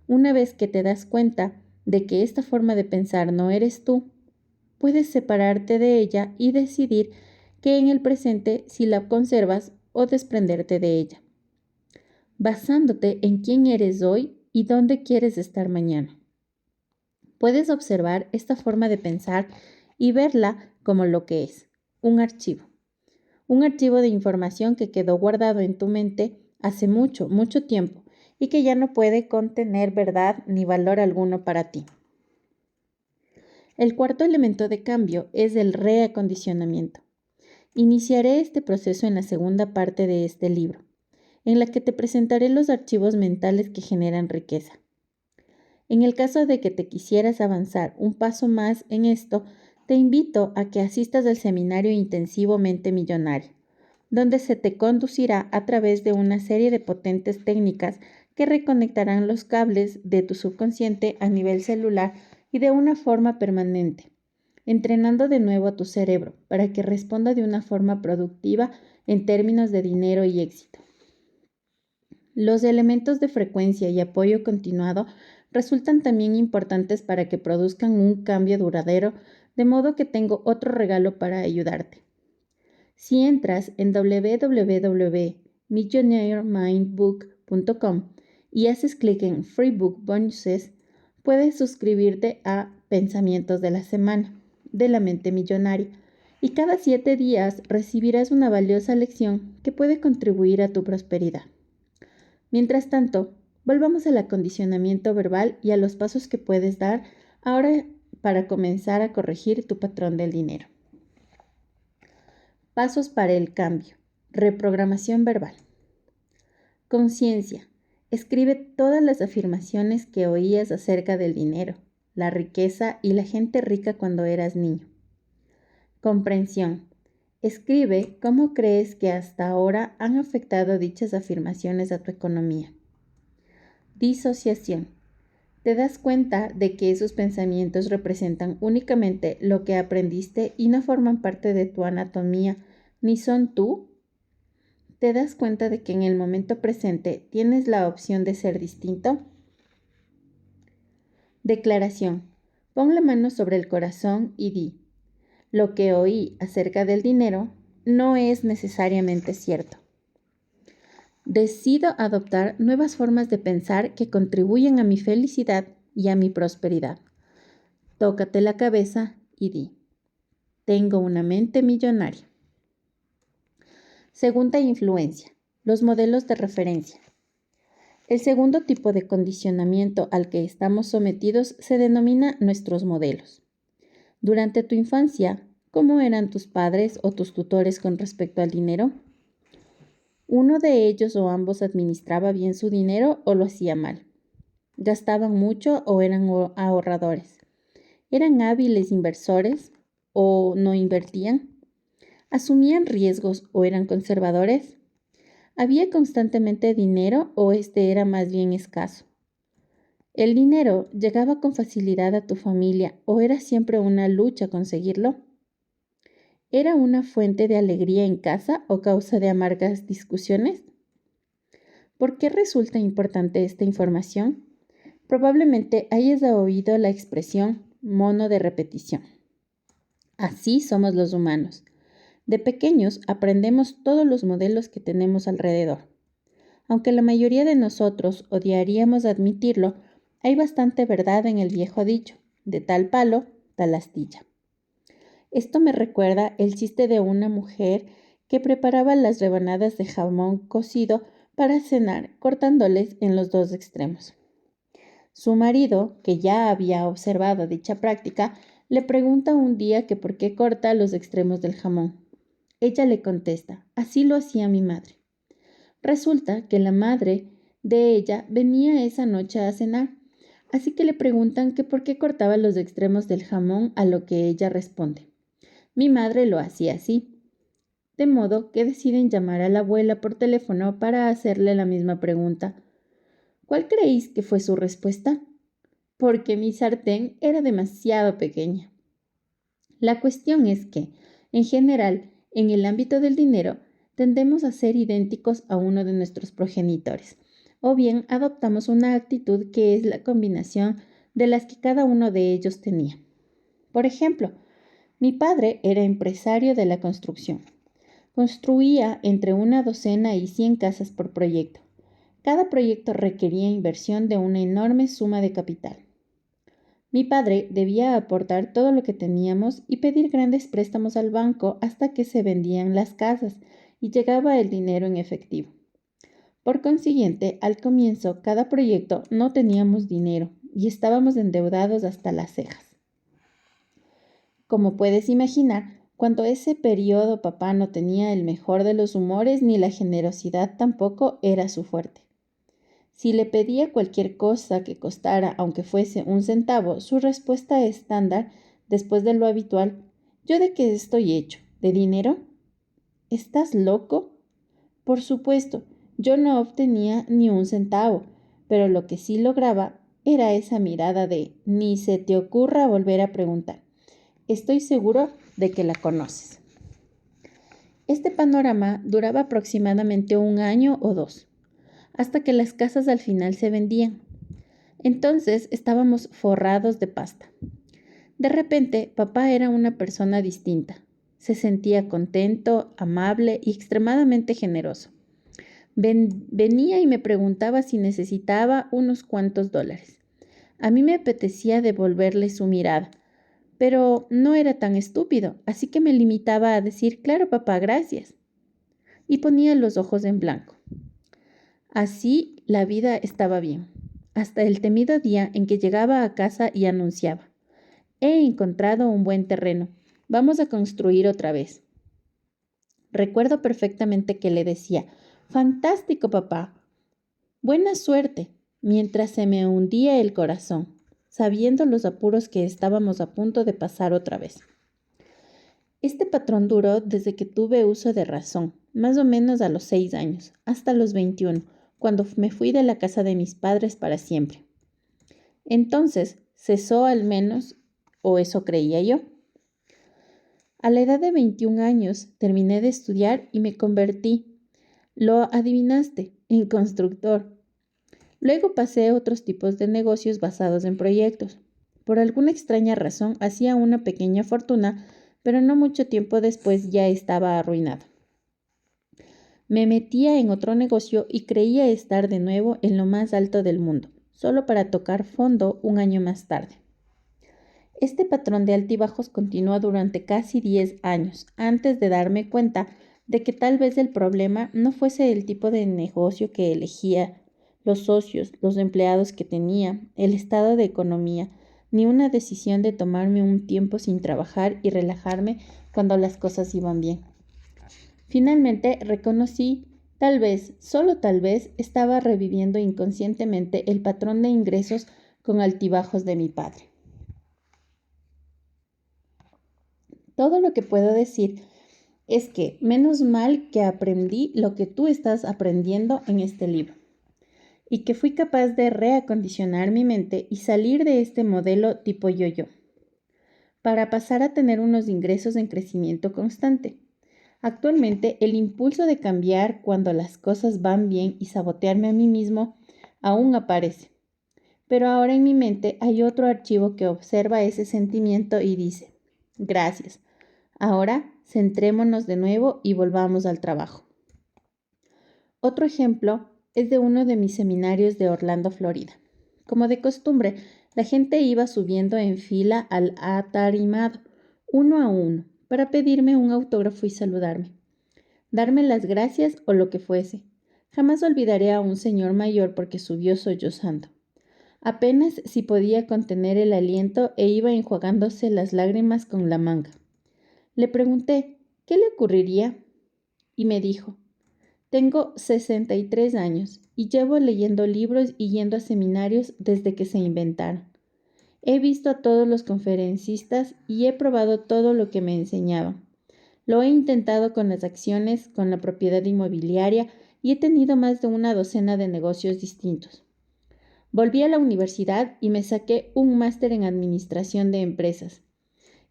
Una vez que te das cuenta de que esta forma de pensar no eres tú, puedes separarte de ella y decidir que en el presente si la conservas o desprenderte de ella, basándote en quién eres hoy y dónde quieres estar mañana. Puedes observar esta forma de pensar y verla como lo que es, un archivo de información que quedó guardado en tu mente hace mucho, mucho tiempo y que ya no puede contener verdad ni valor alguno para ti. El cuarto elemento de cambio es el reacondicionamiento. Iniciaré este proceso en la segunda parte de este libro, en la que te presentaré los archivos mentales que generan riqueza. En el caso de que te quisieras avanzar un paso más en esto, te invito a que asistas al seminario intensivo Mente Millonaria, donde se te conducirá a través de una serie de potentes técnicas que reconectarán los cables de tu subconsciente a nivel celular y de una forma permanente, entrenando de nuevo a tu cerebro para que responda de una forma productiva en términos de dinero y éxito. Los elementos de frecuencia y apoyo continuado resultan también importantes para que produzcan un cambio duradero, de modo que tengo otro regalo para ayudarte. Si entras en www.millionairemindbook.com y haces clic en Free Book Bonuses, puedes suscribirte a Pensamientos de la Semana de la Mente Millonaria y cada 7 días recibirás una valiosa lección que puede contribuir a tu prosperidad. Mientras tanto, volvamos al acondicionamiento verbal y a los pasos que puedes dar ahora para comenzar a corregir tu patrón del dinero. Pasos para el cambio. Reprogramación verbal. Conciencia. Escribe todas las afirmaciones que oías acerca del dinero, la riqueza y la gente rica cuando eras niño. Comprensión. Escribe cómo crees que hasta ahora han afectado dichas afirmaciones a tu economía. Disociación. Te das cuenta de que esos pensamientos representan únicamente lo que aprendiste y no forman parte de tu anatomía, ni son tú. ¿Te das cuenta de que en el momento presente tienes la opción de ser distinto? Declaración. Pon la mano sobre el corazón y di: lo que oí acerca del dinero no es necesariamente cierto. Decido adoptar nuevas formas de pensar que contribuyen a mi felicidad y a mi prosperidad. Tócate la cabeza y di: tengo una mente millonaria. Segunda influencia, los modelos de referencia. El segundo tipo de condicionamiento al que estamos sometidos se denomina nuestros modelos. Durante tu infancia, ¿cómo eran tus padres o tus tutores con respecto al dinero? ¿Uno de ellos o ambos administraba bien su dinero o lo hacía mal? ¿Gastaban mucho o eran ahorradores? ¿Eran hábiles inversores o no invertían? ¿Asumían riesgos o eran conservadores? ¿Había constantemente dinero o este era más bien escaso? ¿El dinero llegaba con facilidad a tu familia o era siempre una lucha conseguirlo? ¿Era una fuente de alegría en casa o causa de amargas discusiones? ¿Por qué resulta importante esta información? Probablemente hayas oído la expresión mono de repetición. Así somos los humanos. De pequeños aprendemos todos los modelos que tenemos alrededor. Aunque la mayoría de nosotros odiaríamos admitirlo, hay bastante verdad en el viejo dicho, de tal palo, tal astilla. Esto me recuerda el chiste de una mujer que preparaba las rebanadas de jamón cocido para cenar, cortándoles en los dos extremos. Su marido, que ya había observado dicha práctica, le pregunta un día que por qué corta los extremos del jamón. Ella le contesta, así lo hacía mi madre. Resulta que la madre de ella venía esa noche a cenar, así que le preguntan que por qué cortaba los extremos del jamón, a lo que ella responde, mi madre lo hacía así. De modo que deciden llamar a la abuela por teléfono para hacerle la misma pregunta. ¿Cuál creéis que fue su respuesta? Porque mi sartén era demasiado pequeña. La cuestión es que, en general, en el ámbito del dinero, tendemos a ser idénticos a uno de nuestros progenitores, o bien adoptamos una actitud que es la combinación de las que cada uno de ellos tenía. Por ejemplo, mi padre era empresario de la construcción. Construía entre una docena y 100 casas por proyecto. Cada proyecto requería inversión de una enorme suma de capital. Mi padre debía aportar todo lo que teníamos y pedir grandes préstamos al banco hasta que se vendían las casas y llegaba el dinero en efectivo. Por consiguiente, al comienzo, cada proyecto no teníamos dinero y estábamos endeudados hasta las cejas. Como puedes imaginar, cuando ese periodo papá no tenía el mejor de los humores ni la generosidad tampoco era su fuerte. Si le pedía cualquier cosa que costara, aunque fuese un centavo, su respuesta estándar, después de lo habitual, ¿yo de qué estoy hecho? ¿De dinero? ¿Estás loco? Por supuesto, yo no obtenía ni un centavo, pero lo que sí lograba era esa mirada de ni se te ocurra volver a preguntar. Estoy seguro de que la conoces. Este panorama duraba aproximadamente 1 año o 2, hasta que las casas al final se vendían. Entonces estábamos forrados de pasta. De repente, papá era una persona distinta. Se sentía contento, amable y extremadamente generoso. Venía y me preguntaba si necesitaba unos cuantos dólares. A mí me apetecía devolverle su mirada, pero no era tan estúpido, así que me limitaba a decir, claro, papá, gracias. Y ponía los ojos en blanco. Así la vida estaba bien, hasta el temido día en que llegaba a casa y anunciaba, he encontrado un buen terreno, vamos a construir otra vez. Recuerdo perfectamente que le decía, fantástico, papá, buena suerte, mientras se me hundía el corazón, sabiendo los apuros que estábamos a punto de pasar otra vez. Este patrón duró desde que tuve uso de razón, más o menos a los 6 años, hasta los 21, cuando me fui de la casa de mis padres para siempre. Entonces cesó al menos, o eso creía yo. A la edad de 21 años terminé de estudiar y me convertí, lo adivinaste, en constructor. Luego pasé a otros tipos de negocios basados en proyectos. Por alguna extraña razón hacía una pequeña fortuna, pero no mucho tiempo después ya estaba arruinado. Me metía en otro negocio y creía estar de nuevo en lo más alto del mundo, solo para tocar fondo 1 año más tarde. Este patrón de altibajos continuó durante casi 10 años, antes de darme cuenta de que tal vez el problema no fuese el tipo de negocio que elegía, los socios, los empleados que tenía, el estado de economía, ni una decisión de tomarme un tiempo sin trabajar y relajarme cuando las cosas iban bien. Finalmente reconocí, tal vez, solo tal vez, estaba reviviendo inconscientemente el patrón de ingresos con altibajos de mi padre. Todo lo que puedo decir es que menos mal que aprendí lo que tú estás aprendiendo en este libro y que fui capaz de reacondicionar mi mente y salir de este modelo tipo yo-yo para pasar a tener unos ingresos en crecimiento constante. Actualmente, el impulso de cambiar cuando las cosas van bien y sabotearme a mí mismo aún aparece. Pero ahora en mi mente hay otro archivo que observa ese sentimiento y dice, gracias. Ahora centrémonos de nuevo y volvamos al trabajo. Otro ejemplo es de uno de mis seminarios de Orlando, Florida. Como de costumbre, la gente iba subiendo en fila al atarimado, uno a uno, para pedirme un autógrafo y saludarme, darme las gracias o lo que fuese. Jamás olvidaré a un señor mayor porque subió sollozando. Apenas si podía contener el aliento e iba enjuagándose las lágrimas con la manga. Le pregunté, ¿qué le ocurriría? Y me dijo, tengo 63 años y llevo leyendo libros y yendo a seminarios desde que se inventaron. He visto a todos los conferencistas y he probado todo lo que me enseñaban. Lo he intentado con las acciones, con la propiedad inmobiliaria y he tenido más de una docena de negocios distintos. Volví a la universidad y me saqué un máster en administración de empresas.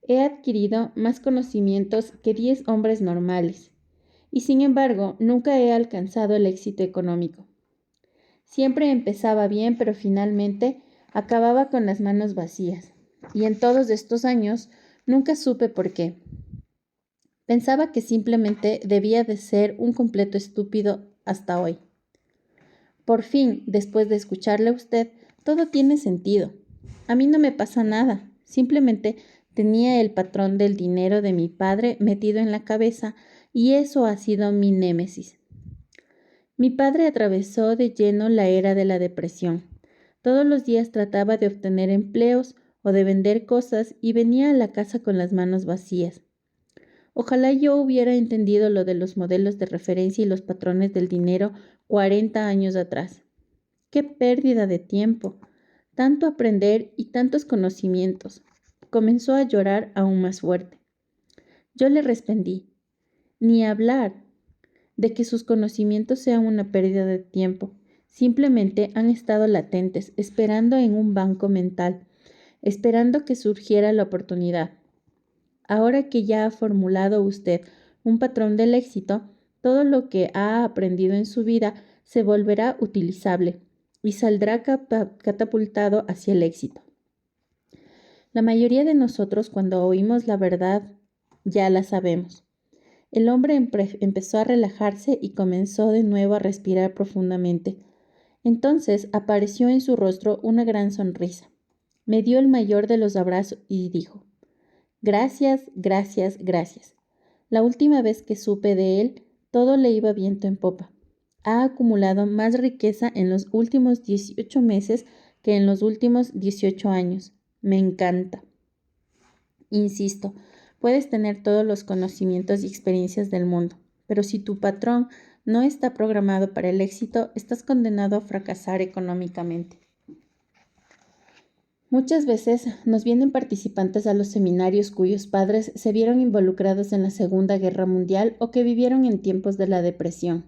He adquirido más conocimientos que 10 hombres normales y sin embargo nunca he alcanzado el éxito económico. Siempre empezaba bien, pero finalmente acababa con las manos vacías. Y en todos estos años nunca supe por qué. Pensaba que simplemente debía de ser un completo estúpido hasta hoy. Por fin, después de escucharle a usted, todo tiene sentido. A mí no me pasa nada. Simplemente tenía el patrón del dinero de mi padre metido en la cabeza y eso ha sido mi némesis. Mi padre atravesó de lleno la era de la depresión. Todos los días trataba de obtener empleos o de vender cosas y venía a la casa con las manos vacías. Ojalá yo hubiera entendido lo de los modelos de referencia y los patrones del dinero 40 años atrás. ¡Qué pérdida de tiempo! Tanto aprender y tantos conocimientos. Comenzó a llorar aún más fuerte. Yo le respondí, ni hablar de que sus conocimientos sean una pérdida de tiempo. Simplemente han estado latentes, esperando en un banco mental, esperando que surgiera la oportunidad. Ahora que ya ha formulado usted un patrón del éxito, todo lo que ha aprendido en su vida se volverá utilizable y saldrá catapultado hacia el éxito. La mayoría de nosotros, cuando oímos la verdad, ya la sabemos. El hombre empezó a relajarse y comenzó de nuevo a respirar profundamente. Entonces apareció en su rostro una gran sonrisa. Me dio el mayor de los abrazos y dijo, gracias, gracias, gracias. La última vez que supe de él, todo le iba viento en popa. Ha acumulado más riqueza en los últimos 18 meses que en los últimos 18 años. Me encanta. Insisto, puedes tener todos los conocimientos y experiencias del mundo, pero si tu patrón no está programado para el éxito, estás condenado a fracasar económicamente. Muchas veces nos vienen participantes a los seminarios cuyos padres se vieron involucrados en la Segunda Guerra Mundial o que vivieron en tiempos de la depresión.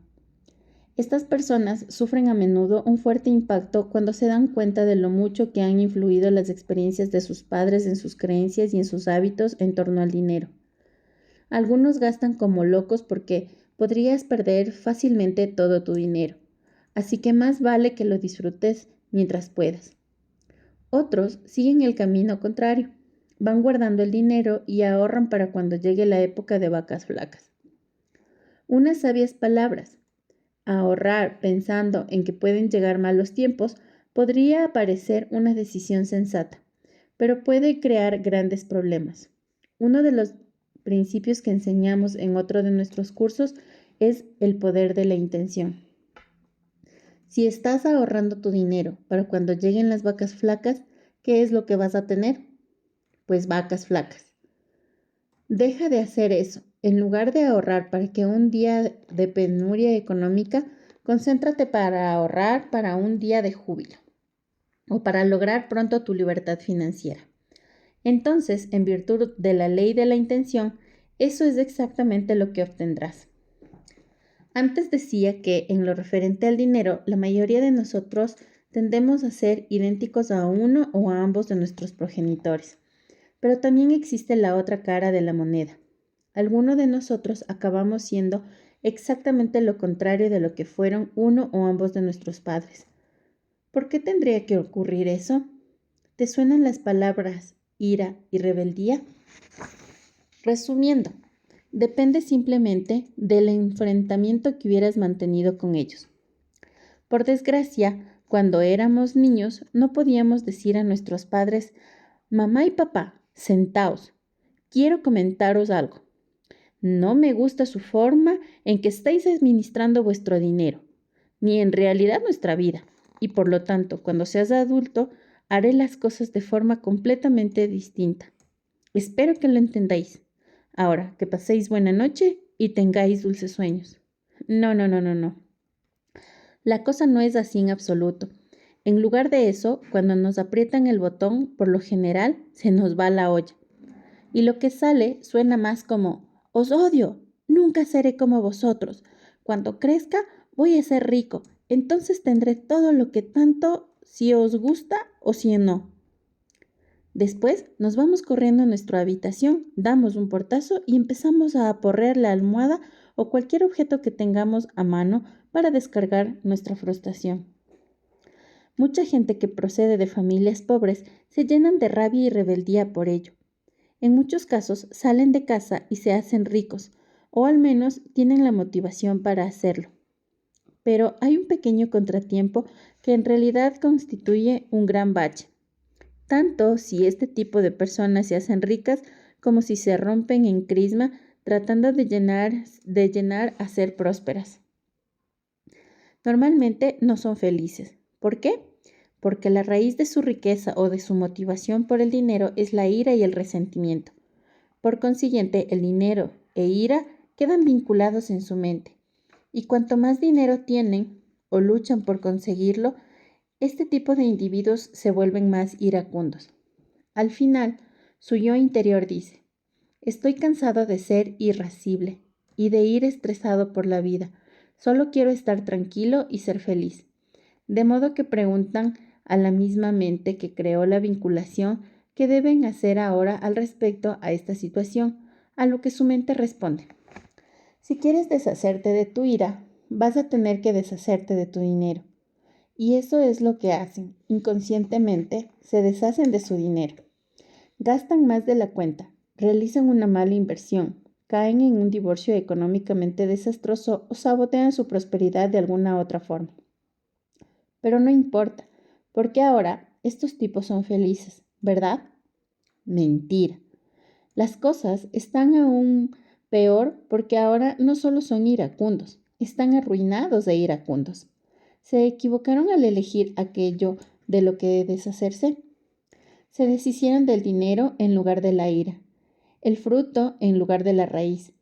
Estas personas sufren a menudo un fuerte impacto cuando se dan cuenta de lo mucho que han influido las experiencias de sus padres en sus creencias y en sus hábitos en torno al dinero. Algunos gastan como locos porque podrías perder fácilmente todo tu dinero, así que más vale que lo disfrutes mientras puedas. Otros siguen el camino contrario, van guardando el dinero y ahorran para cuando llegue la época de vacas flacas. Unas sabias palabras. Ahorrar pensando en que pueden llegar malos tiempos podría parecer una decisión sensata, pero puede crear grandes problemas. Uno de los principios que enseñamos en otro de nuestros cursos, es el poder de la intención. Si estás ahorrando tu dinero para cuando lleguen las vacas flacas, ¿qué es lo que vas a tener? Pues vacas flacas. Deja de hacer eso. En lugar de ahorrar para que un día de penuria económica, concéntrate para ahorrar para un día de júbilo o para lograr pronto tu libertad financiera. Entonces, en virtud de la ley de la intención, eso es exactamente lo que obtendrás. Antes decía que en lo referente al dinero, la mayoría de nosotros tendemos a ser idénticos a uno o a ambos de nuestros progenitores. Pero también existe la otra cara de la moneda. Algunos de nosotros acabamos siendo exactamente lo contrario de lo que fueron uno o ambos de nuestros padres. ¿Por qué tendría que ocurrir eso? ¿Te suenan las palabras ira y rebeldía? Resumiendo, depende simplemente del enfrentamiento que hubieras mantenido con ellos. Por desgracia, cuando éramos niños, no podíamos decir a nuestros padres: mamá y papá, sentaos, quiero comentaros algo. No me gusta su forma en que estáis administrando vuestro dinero, ni en realidad nuestra vida, y por lo tanto, cuando seas adulto, haré las cosas de forma completamente distinta. Espero que lo entendáis. Ahora, que paséis buena noche y tengáis dulces sueños. No. La cosa no es así en absoluto. En lugar de eso, cuando nos aprietan el botón, por lo general, se nos va la olla. Y lo que sale suena más como: os odio, nunca seré como vosotros. Cuando crezca, voy a ser rico. Entonces tendré todo lo que tanto, si os gusta o si no. Después nos vamos corriendo a nuestra habitación, damos un portazo y empezamos a aporrear la almohada o cualquier objeto que tengamos a mano para descargar nuestra frustración. Mucha gente que procede de familias pobres se llenan de rabia y rebeldía por ello. En muchos casos salen de casa y se hacen ricos, o al menos tienen la motivación para hacerlo. Pero hay un pequeño contratiempo que en realidad constituye un gran bache, tanto si este tipo de personas se hacen ricas como si se rompen en crisma tratando de llenar a ser prósperas. Normalmente no son felices. ¿Por qué? Porque la raíz de su riqueza o de su motivación por el dinero es la ira y el resentimiento. Por consiguiente, el dinero e ira quedan vinculados en su mente. Y cuanto más dinero tienen o luchan por conseguirlo, este tipo de individuos se vuelven más iracundos. Al final, su yo interior dice: estoy cansado de ser irascible y de ir estresado por la vida. Solo quiero estar tranquilo y ser feliz. De modo que preguntan a la misma mente que creó la vinculación qué deben hacer ahora al respecto a esta situación, a lo que su mente responde: si quieres deshacerte de tu ira, vas a tener que deshacerte de tu dinero. Y eso es lo que hacen. Inconscientemente se deshacen de su dinero. Gastan más de la cuenta, realizan una mala inversión, caen en un divorcio económicamente desastroso o sabotean su prosperidad de alguna otra forma. Pero no importa, porque ahora estos tipos son felices, ¿verdad? Mentira. Las cosas están aún peor porque ahora no solo son iracundos, están arruinados de iracundos. Se equivocaron al elegir aquello de lo que deshacerse. Se deshicieron del dinero en lugar de la ira, el fruto en lugar de la raíz.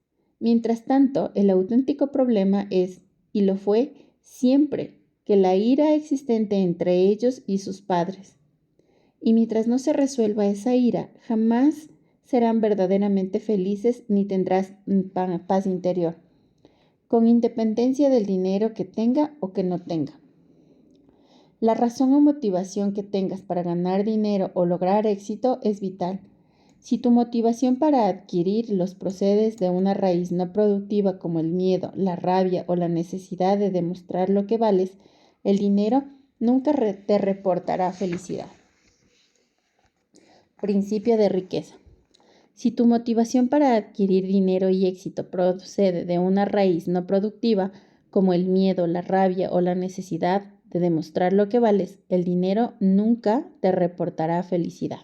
Mientras tanto, el auténtico problema es, y lo fue siempre, que la ira existente entre ellos y sus padres. Y mientras no se resuelva esa ira, jamás serán verdaderamente felices ni tendrás paz interior, con independencia del dinero que tenga o que no tenga. La razón o motivación que tengas para ganar dinero o lograr éxito es vital. Si tu motivación para adquirirlos procede de una raíz no productiva como el miedo, la rabia o la necesidad de demostrar lo que vales, el dinero nunca te reportará felicidad. Principio de riqueza. Si tu motivación para adquirir dinero y éxito procede de una raíz no productiva, como el miedo, la rabia o la necesidad de demostrar lo que vales, el dinero nunca te reportará felicidad.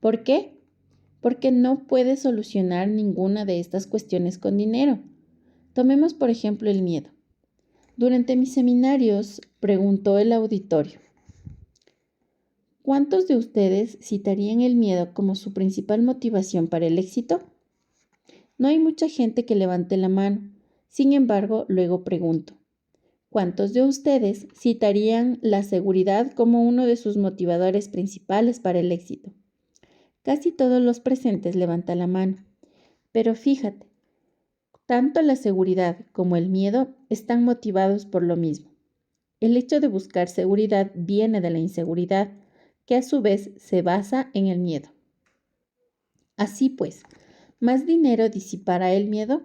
¿Por qué? porque no puedes solucionar ninguna de estas cuestiones con dinero. Tomemos por ejemplo el miedo. Durante mis seminarios preguntó el auditorio: ¿cuántos de ustedes citarían el miedo como su principal motivación para el éxito? No hay mucha gente que levante la mano. Sin embargo, luego pregunto: ¿cuántos de ustedes citarían la seguridad como uno de sus motivadores principales para el éxito? Casi todos los presentes levantan la mano. Pero fíjate, tanto la seguridad como el miedo están motivados por lo mismo. El hecho de buscar seguridad viene de la inseguridad, que a su vez se basa en el miedo. Así pues, ¿más dinero disipará el miedo?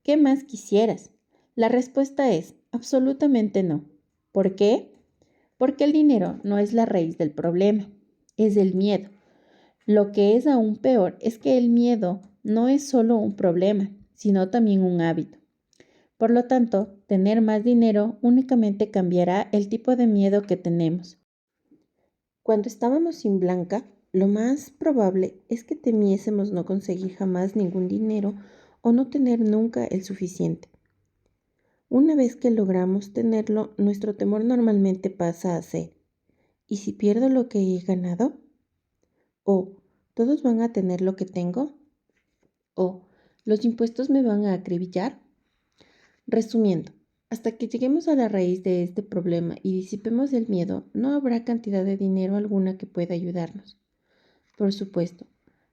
¿Qué más quisieras? La respuesta es absolutamente no. ¿Por qué? Porque el dinero no es la raíz del problema, es el miedo. Lo que es aún peor es que el miedo no es solo un problema, sino también un hábito. Por lo tanto, tener más dinero únicamente cambiará el tipo de miedo que tenemos. Cuando estábamos sin Blanca, lo más probable es que temiésemos no conseguir jamás ningún dinero o no tener nunca el suficiente. Una vez que logramos tenerlo, nuestro temor normalmente pasa a ser: ¿y si pierdo lo que he ganado? ¿O todos van a tener lo que tengo? ¿O los impuestos me van a acribillar? Resumiendo, hasta que lleguemos a la raíz de este problema y disipemos el miedo, no habrá cantidad de dinero alguna que pueda ayudarnos. Por supuesto,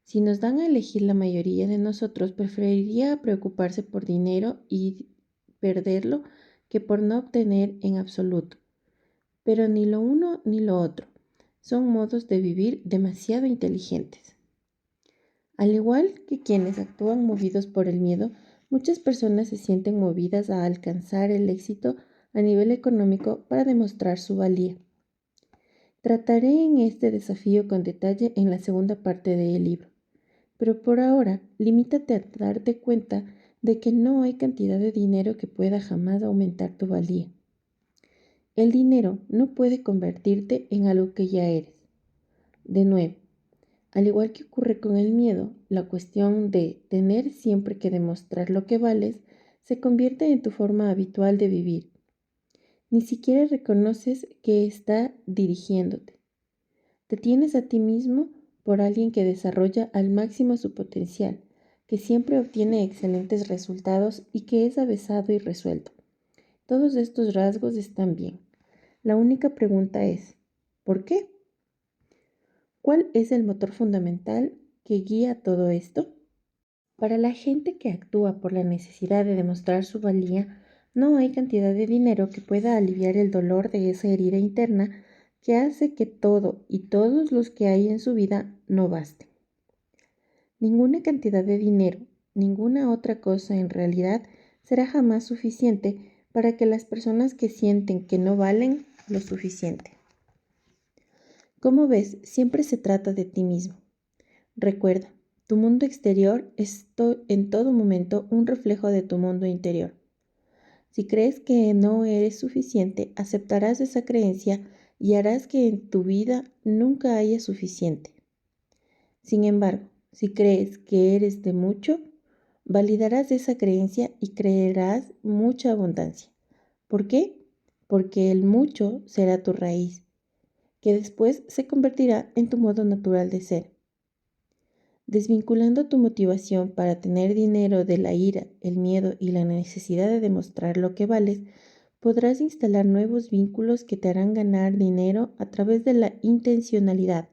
si nos dan a elegir, la mayoría de nosotros preferiría preocuparse por dinero y perderlo que por no obtener en absoluto. Pero ni lo uno ni lo otro son modos de vivir demasiado inteligentes. Al igual que quienes actúan movidos por el miedo, muchas personas se sienten movidas a alcanzar el éxito a nivel económico para demostrar su valía. Trataré en este desafío con detalle en la segunda parte del libro, pero por ahora limítate a darte cuenta de que no hay cantidad de dinero que pueda jamás aumentar tu valía. El dinero no puede convertirte en algo que ya eres. De nuevo, al igual que ocurre con el miedo, la cuestión de tener siempre que demostrar lo que vales se convierte en tu forma habitual de vivir. Ni siquiera reconoces que está dirigiéndote. Te tienes a ti mismo por alguien que desarrolla al máximo su potencial, que siempre obtiene excelentes resultados y que es avesado y resuelto. Todos estos rasgos están bien. La única pregunta es: ¿por qué? ¿Cuál es el motor fundamental que guía todo esto? Para la gente que actúa por la necesidad de demostrar su valía, no hay cantidad de dinero que pueda aliviar el dolor de esa herida interna que hace que todo y todos los que hay en su vida no basten. Ninguna cantidad de dinero, ninguna otra cosa en realidad será jamás suficiente para que las personas que sienten que no valen lo suficiente. Como ves, siempre se trata de ti mismo. Recuerda, tu mundo exterior es en todo momento un reflejo de tu mundo interior. Si crees que no eres suficiente, aceptarás esa creencia y harás que en tu vida nunca haya suficiente. Sin embargo, si crees que eres de mucho, validarás esa creencia y creerás mucha abundancia. ¿Por qué? Porque el mucho será tu raíz, que después se convertirá en tu modo natural de ser. Desvinculando tu motivación para tener dinero de la ira, el miedo y la necesidad de demostrar lo que vales, podrás instalar nuevos vínculos que te harán ganar dinero a través de la intencionalidad,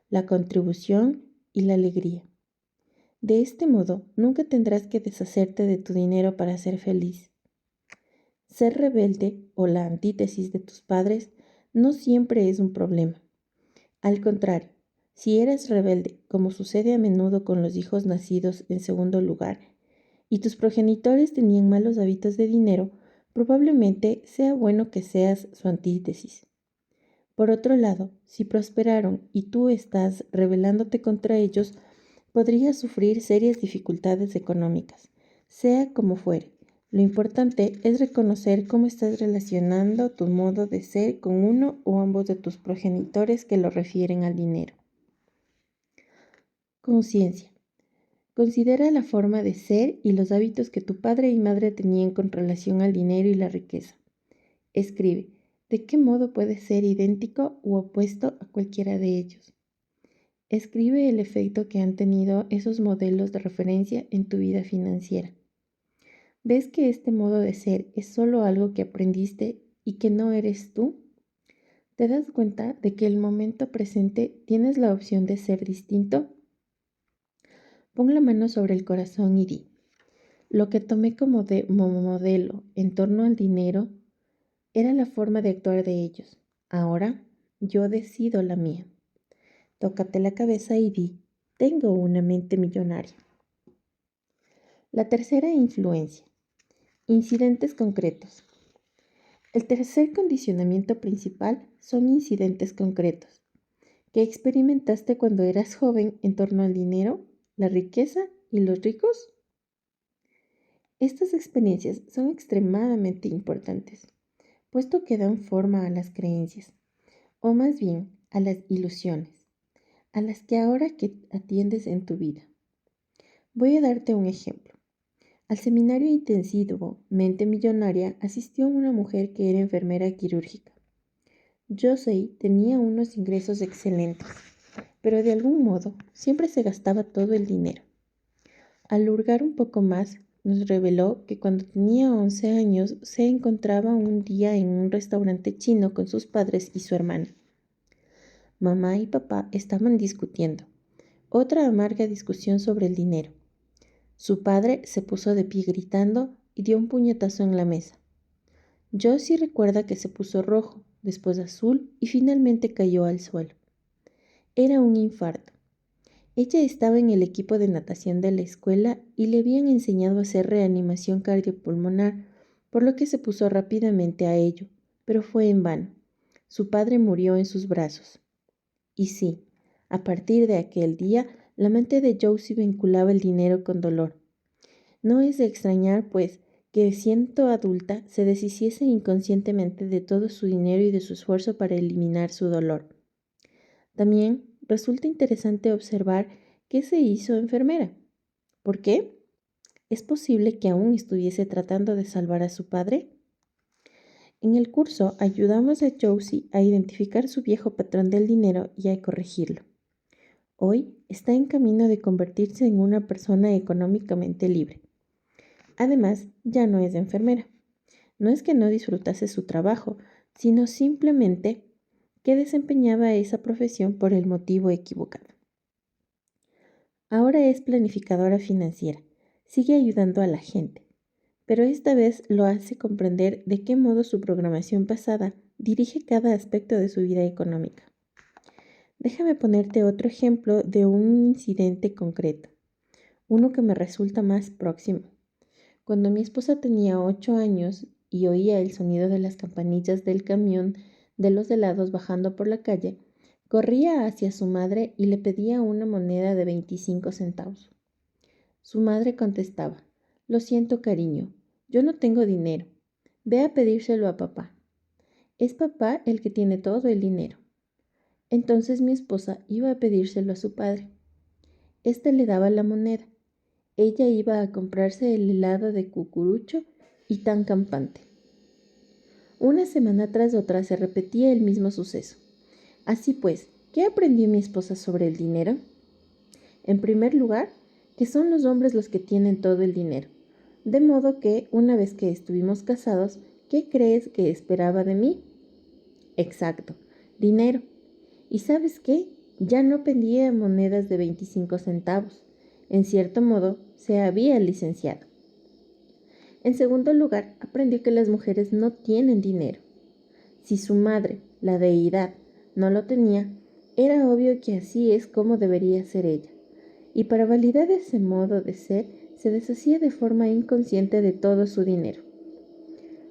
la contribución y la alegría. De este modo, nunca tendrás que deshacerte de tu dinero para ser feliz. Ser rebelde, o la antítesis de tus padres, no siempre es un problema. Al contrario, si eres rebelde, como sucede a menudo con los hijos nacidos en segundo lugar, y tus progenitores tenían malos hábitos de dinero, probablemente sea bueno que seas su antítesis. Por otro lado, si prosperaron y tú estás rebelándote contra ellos, podrías sufrir serias dificultades económicas. Sea como fuere, lo importante es reconocer cómo estás relacionando tu modo de ser con uno o ambos de tus progenitores que lo refieren al dinero. Conciencia. Considera la forma de ser y los hábitos que tu padre y madre tenían con relación al dinero y la riqueza. Escribe, ¿de qué modo puede ser idéntico u opuesto a cualquiera de ellos? Escribe el efecto que han tenido esos modelos de referencia en tu vida financiera. ¿Ves que este modo de ser es solo algo que aprendiste y que no eres tú? ¿Te das cuenta de que en el momento presente tienes la opción de ser distinto? Pon la mano sobre el corazón y di, lo que tomé como modelo en torno al dinero era la forma de actuar de ellos. Ahora yo decido la mía. Tócate la cabeza y di, tengo una mente millonaria. La tercera influencia. Incidentes concretos. El tercer condicionamiento principal son incidentes concretos que experimentaste cuando eras joven en torno al dinero, la riqueza y los ricos. Estas experiencias son extremadamente importantes, puesto que dan forma a las creencias, o más bien a las ilusiones, a las que ahora que atiendes en tu vida. Voy a darte un ejemplo. Al seminario intensivo Mente Millonaria asistió una mujer que era enfermera quirúrgica. Josie tenía unos ingresos excelentes, pero de algún modo siempre se gastaba todo el dinero. Al hurgar un poco más, nos reveló que cuando tenía 11 años se encontraba un día en un restaurante chino con sus padres y su hermana. Mamá y papá estaban discutiendo, otra amarga discusión sobre el dinero. Su padre se puso de pie gritando y dio un puñetazo en la mesa. Josie recuerda que se puso rojo, después azul y finalmente cayó al suelo. Era un infarto. Ella estaba en el equipo de natación de la escuela y le habían enseñado a hacer reanimación cardiopulmonar, por lo que se puso rápidamente a ello, pero fue en vano. Su padre murió en sus brazos. Y sí, a partir de aquel día, la mente de Josie vinculaba el dinero con dolor. No es de extrañar, pues, que siendo adulta se deshiciese inconscientemente de todo su dinero y de su esfuerzo para eliminar su dolor. También resulta interesante observar que se hizo enfermera. ¿Por qué? ¿Es posible que aún estuviese tratando de salvar a su padre? En el curso ayudamos a Josie a identificar su viejo patrón del dinero y a corregirlo. Hoy está en camino de convertirse en una persona económicamente libre. Además, ya no es enfermera. No es que no disfrutase su trabajo, sino simplemente que desempeñaba esa profesión por el motivo equivocado. Ahora es planificadora financiera, sigue ayudando a la gente, pero esta vez lo hace comprender de qué modo su programación pasada dirige cada aspecto de su vida económica. Déjame ponerte otro ejemplo de un incidente concreto, uno que me resulta más próximo. Cuando mi esposa tenía 8 años y oía el sonido de las campanillas del camión de los helados bajando por la calle, corría hacia su madre y le pedía una moneda de 25 centavos. Su madre contestaba, «Lo siento, cariño, yo no tengo dinero. Ve a pedírselo a papá. Es papá el que tiene todo el dinero». Entonces mi esposa iba a pedírselo a su padre. Este le daba la moneda. Ella iba a comprarse el helado de cucurucho y tan campante. Una semana tras otra se repetía el mismo suceso. Así pues, ¿qué aprendió mi esposa sobre el dinero? En primer lugar, que son los hombres los que tienen todo el dinero. De modo que, una vez que estuvimos casados, ¿qué crees que esperaba de mí? Exacto, dinero. ¿Y sabes qué? Ya no pedía monedas de 25 centavos. En cierto modo, se había licenciado. En segundo lugar, aprendió que las mujeres no tienen dinero. Si su madre, la deidad, no lo tenía, era obvio que así es como debería ser ella. Y para validar ese modo de ser, se deshacía de forma inconsciente de todo su dinero.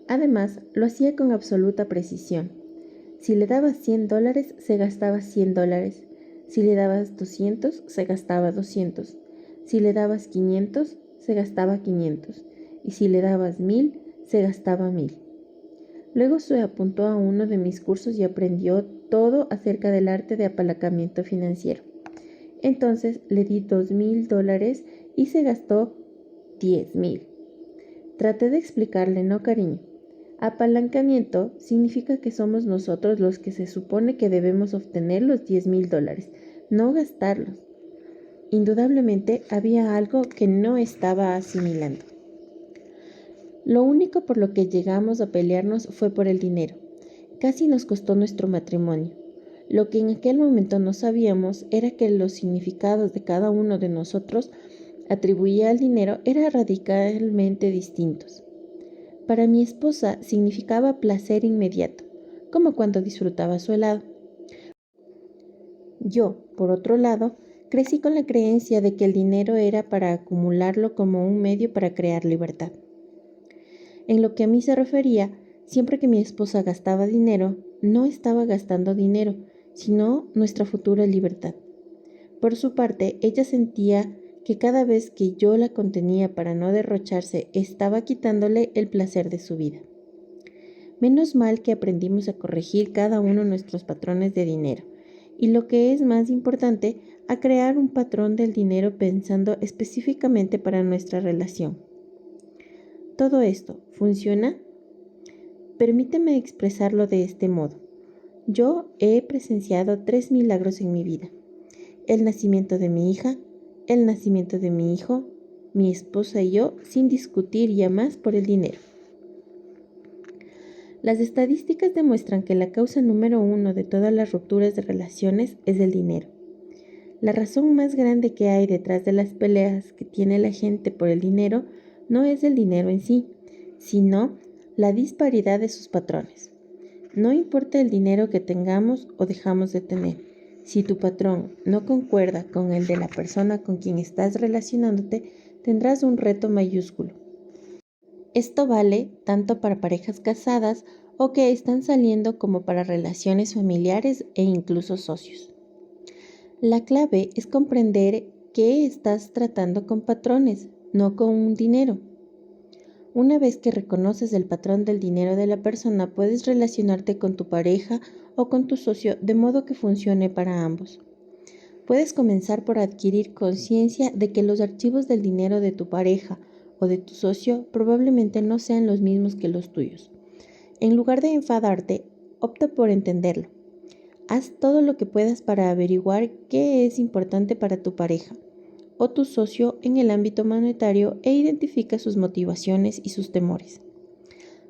Además, lo hacía con absoluta precisión. Si le dabas $100, se gastaba $100. Si le dabas 200, se gastaba 200. Si le dabas 500, se gastaba 500. Y si le dabas 1000, se gastaba 1000. Luego se apuntó a uno de mis cursos y aprendió todo acerca del arte de apalancamiento financiero. Entonces le di $2,000 y se gastó 10,000. Traté de explicarle, no cariño. Apalancamiento significa que somos nosotros los que se supone que debemos obtener los $10,000, no gastarlos. Indudablemente había algo que no estaba asimilando. Lo único por lo que llegamos a pelearnos fue por el dinero. Casi nos costó nuestro matrimonio. Lo que en aquel momento no sabíamos era que los significados de cada uno de nosotros atribuía al dinero eran radicalmente distintos. Para mi esposa significaba placer inmediato, como cuando disfrutaba su helado. Yo, por otro lado, crecí con la creencia de que el dinero era para acumularlo como un medio para crear libertad. En lo que a mí se refería, siempre que mi esposa gastaba dinero, no estaba gastando dinero, sino nuestra futura libertad. Por su parte, ella sentía que cada vez que yo la contenía para no derrocharse, estaba quitándole el placer de su vida. Menos mal que aprendimos a corregir cada uno nuestros patrones de dinero, y lo que es más importante, a crear un patrón del dinero pensando específicamente para nuestra relación. ¿Todo esto funciona? Permíteme expresarlo de este modo. Yo he presenciado 3 milagros en mi vida: el nacimiento de mi hija, el nacimiento de mi hijo, mi esposa y yo, sin discutir ya más por el dinero. Las estadísticas demuestran que la causa número 1 de todas las rupturas de relaciones es el dinero. La razón más grande que hay detrás de las peleas que tiene la gente por el dinero no es el dinero en sí, sino la disparidad de sus patrones. No importa el dinero que tengamos o dejamos de tener. Si tu patrón no concuerda con el de la persona con quien estás relacionándote, tendrás un reto mayúsculo. Esto vale tanto para parejas casadas o que están saliendo como para relaciones familiares e incluso socios. La clave es comprender que estás tratando con patrones, no con un dinero. Una vez que reconoces el patrón del dinero de la persona, puedes relacionarte con tu pareja o con tu socio de modo que funcione para ambos. Puedes comenzar por adquirir conciencia de que los archivos del dinero de tu pareja o de tu socio probablemente no sean los mismos que los tuyos. En lugar de enfadarte, opta por entenderlo. Haz todo lo que puedas para averiguar qué es importante para tu pareja o tu socio en el ámbito monetario e identifica sus motivaciones y sus temores.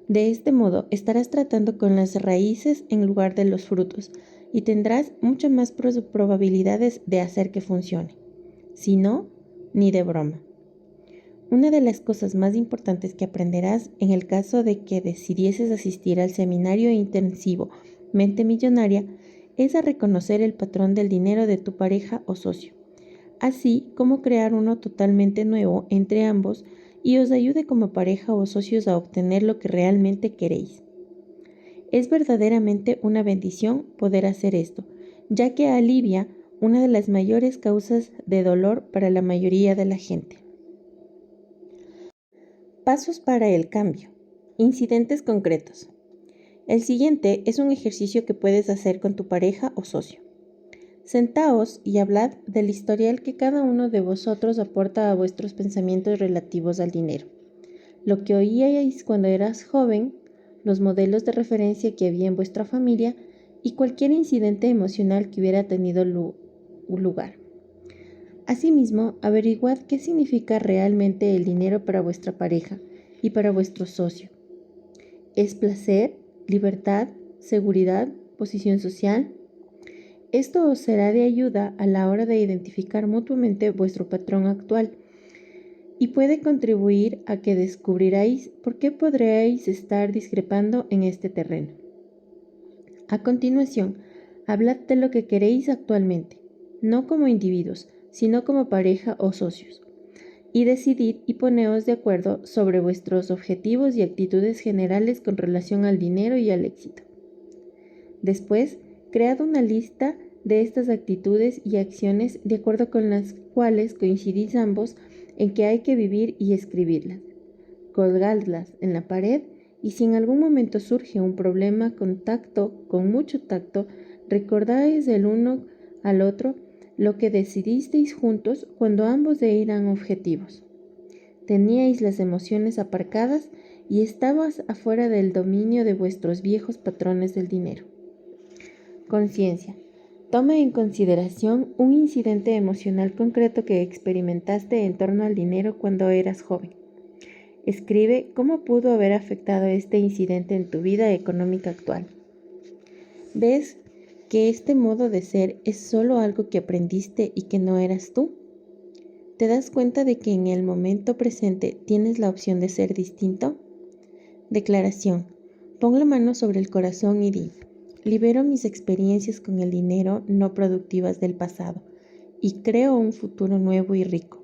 De este modo, estarás tratando con las raíces en lugar de los frutos y tendrás mucho más probabilidades de hacer que funcione. Si no, ni de broma. Una de las cosas más importantes que aprenderás en el caso de que decidieses asistir al seminario intensivo Mente Millonaria es a reconocer el patrón del dinero de tu pareja o socio, así como crear uno totalmente nuevo entre ambos y os ayude como pareja o socios a obtener lo que realmente queréis. Es verdaderamente una bendición poder hacer esto, ya que alivia una de las mayores causas de dolor para la mayoría de la gente. Pasos para el cambio. Incidentes concretos. El siguiente es un ejercicio que puedes hacer con tu pareja o socio. Sentaos y hablad del historial que cada uno de vosotros aporta a vuestros pensamientos relativos al dinero. Lo que oíais cuando eras joven, los modelos de referencia que había en vuestra familia y cualquier incidente emocional que hubiera tenido lugar. Asimismo, averiguad qué significa realmente el dinero para vuestra pareja y para vuestro socio. ¿Es placer, libertad, seguridad, posición social? Esto os será de ayuda a la hora de identificar mutuamente vuestro patrón actual y puede contribuir a que descubriráis por qué podréis estar discrepando en este terreno. A continuación, hablad de lo que queréis actualmente, no como individuos, sino como pareja o socios, y decidid y poneos de acuerdo sobre vuestros objetivos y actitudes generales con relación al dinero y al éxito. Después, cread una lista de estas actitudes y acciones de acuerdo con las cuales coincidís ambos en que hay que vivir y escribirlas. Colgadlas en la pared y si en algún momento surge un problema con mucho tacto, recordáis el uno al otro lo que decidisteis juntos cuando ambos eran objetivos. Teníais las emociones aparcadas y estabas afuera del dominio de vuestros viejos patrones del dinero. Conciencia. Toma en consideración un incidente emocional concreto que experimentaste en torno al dinero cuando eras joven. Escribe cómo pudo haber afectado este incidente en tu vida económica actual. ¿Ves que este modo de ser es solo algo que aprendiste y que no eras tú? ¿Te das cuenta de que en el momento presente tienes la opción de ser distinto? Declaración. Pon la mano sobre el corazón y di: libero mis experiencias con el dinero no productivas del pasado y creo un futuro nuevo y rico.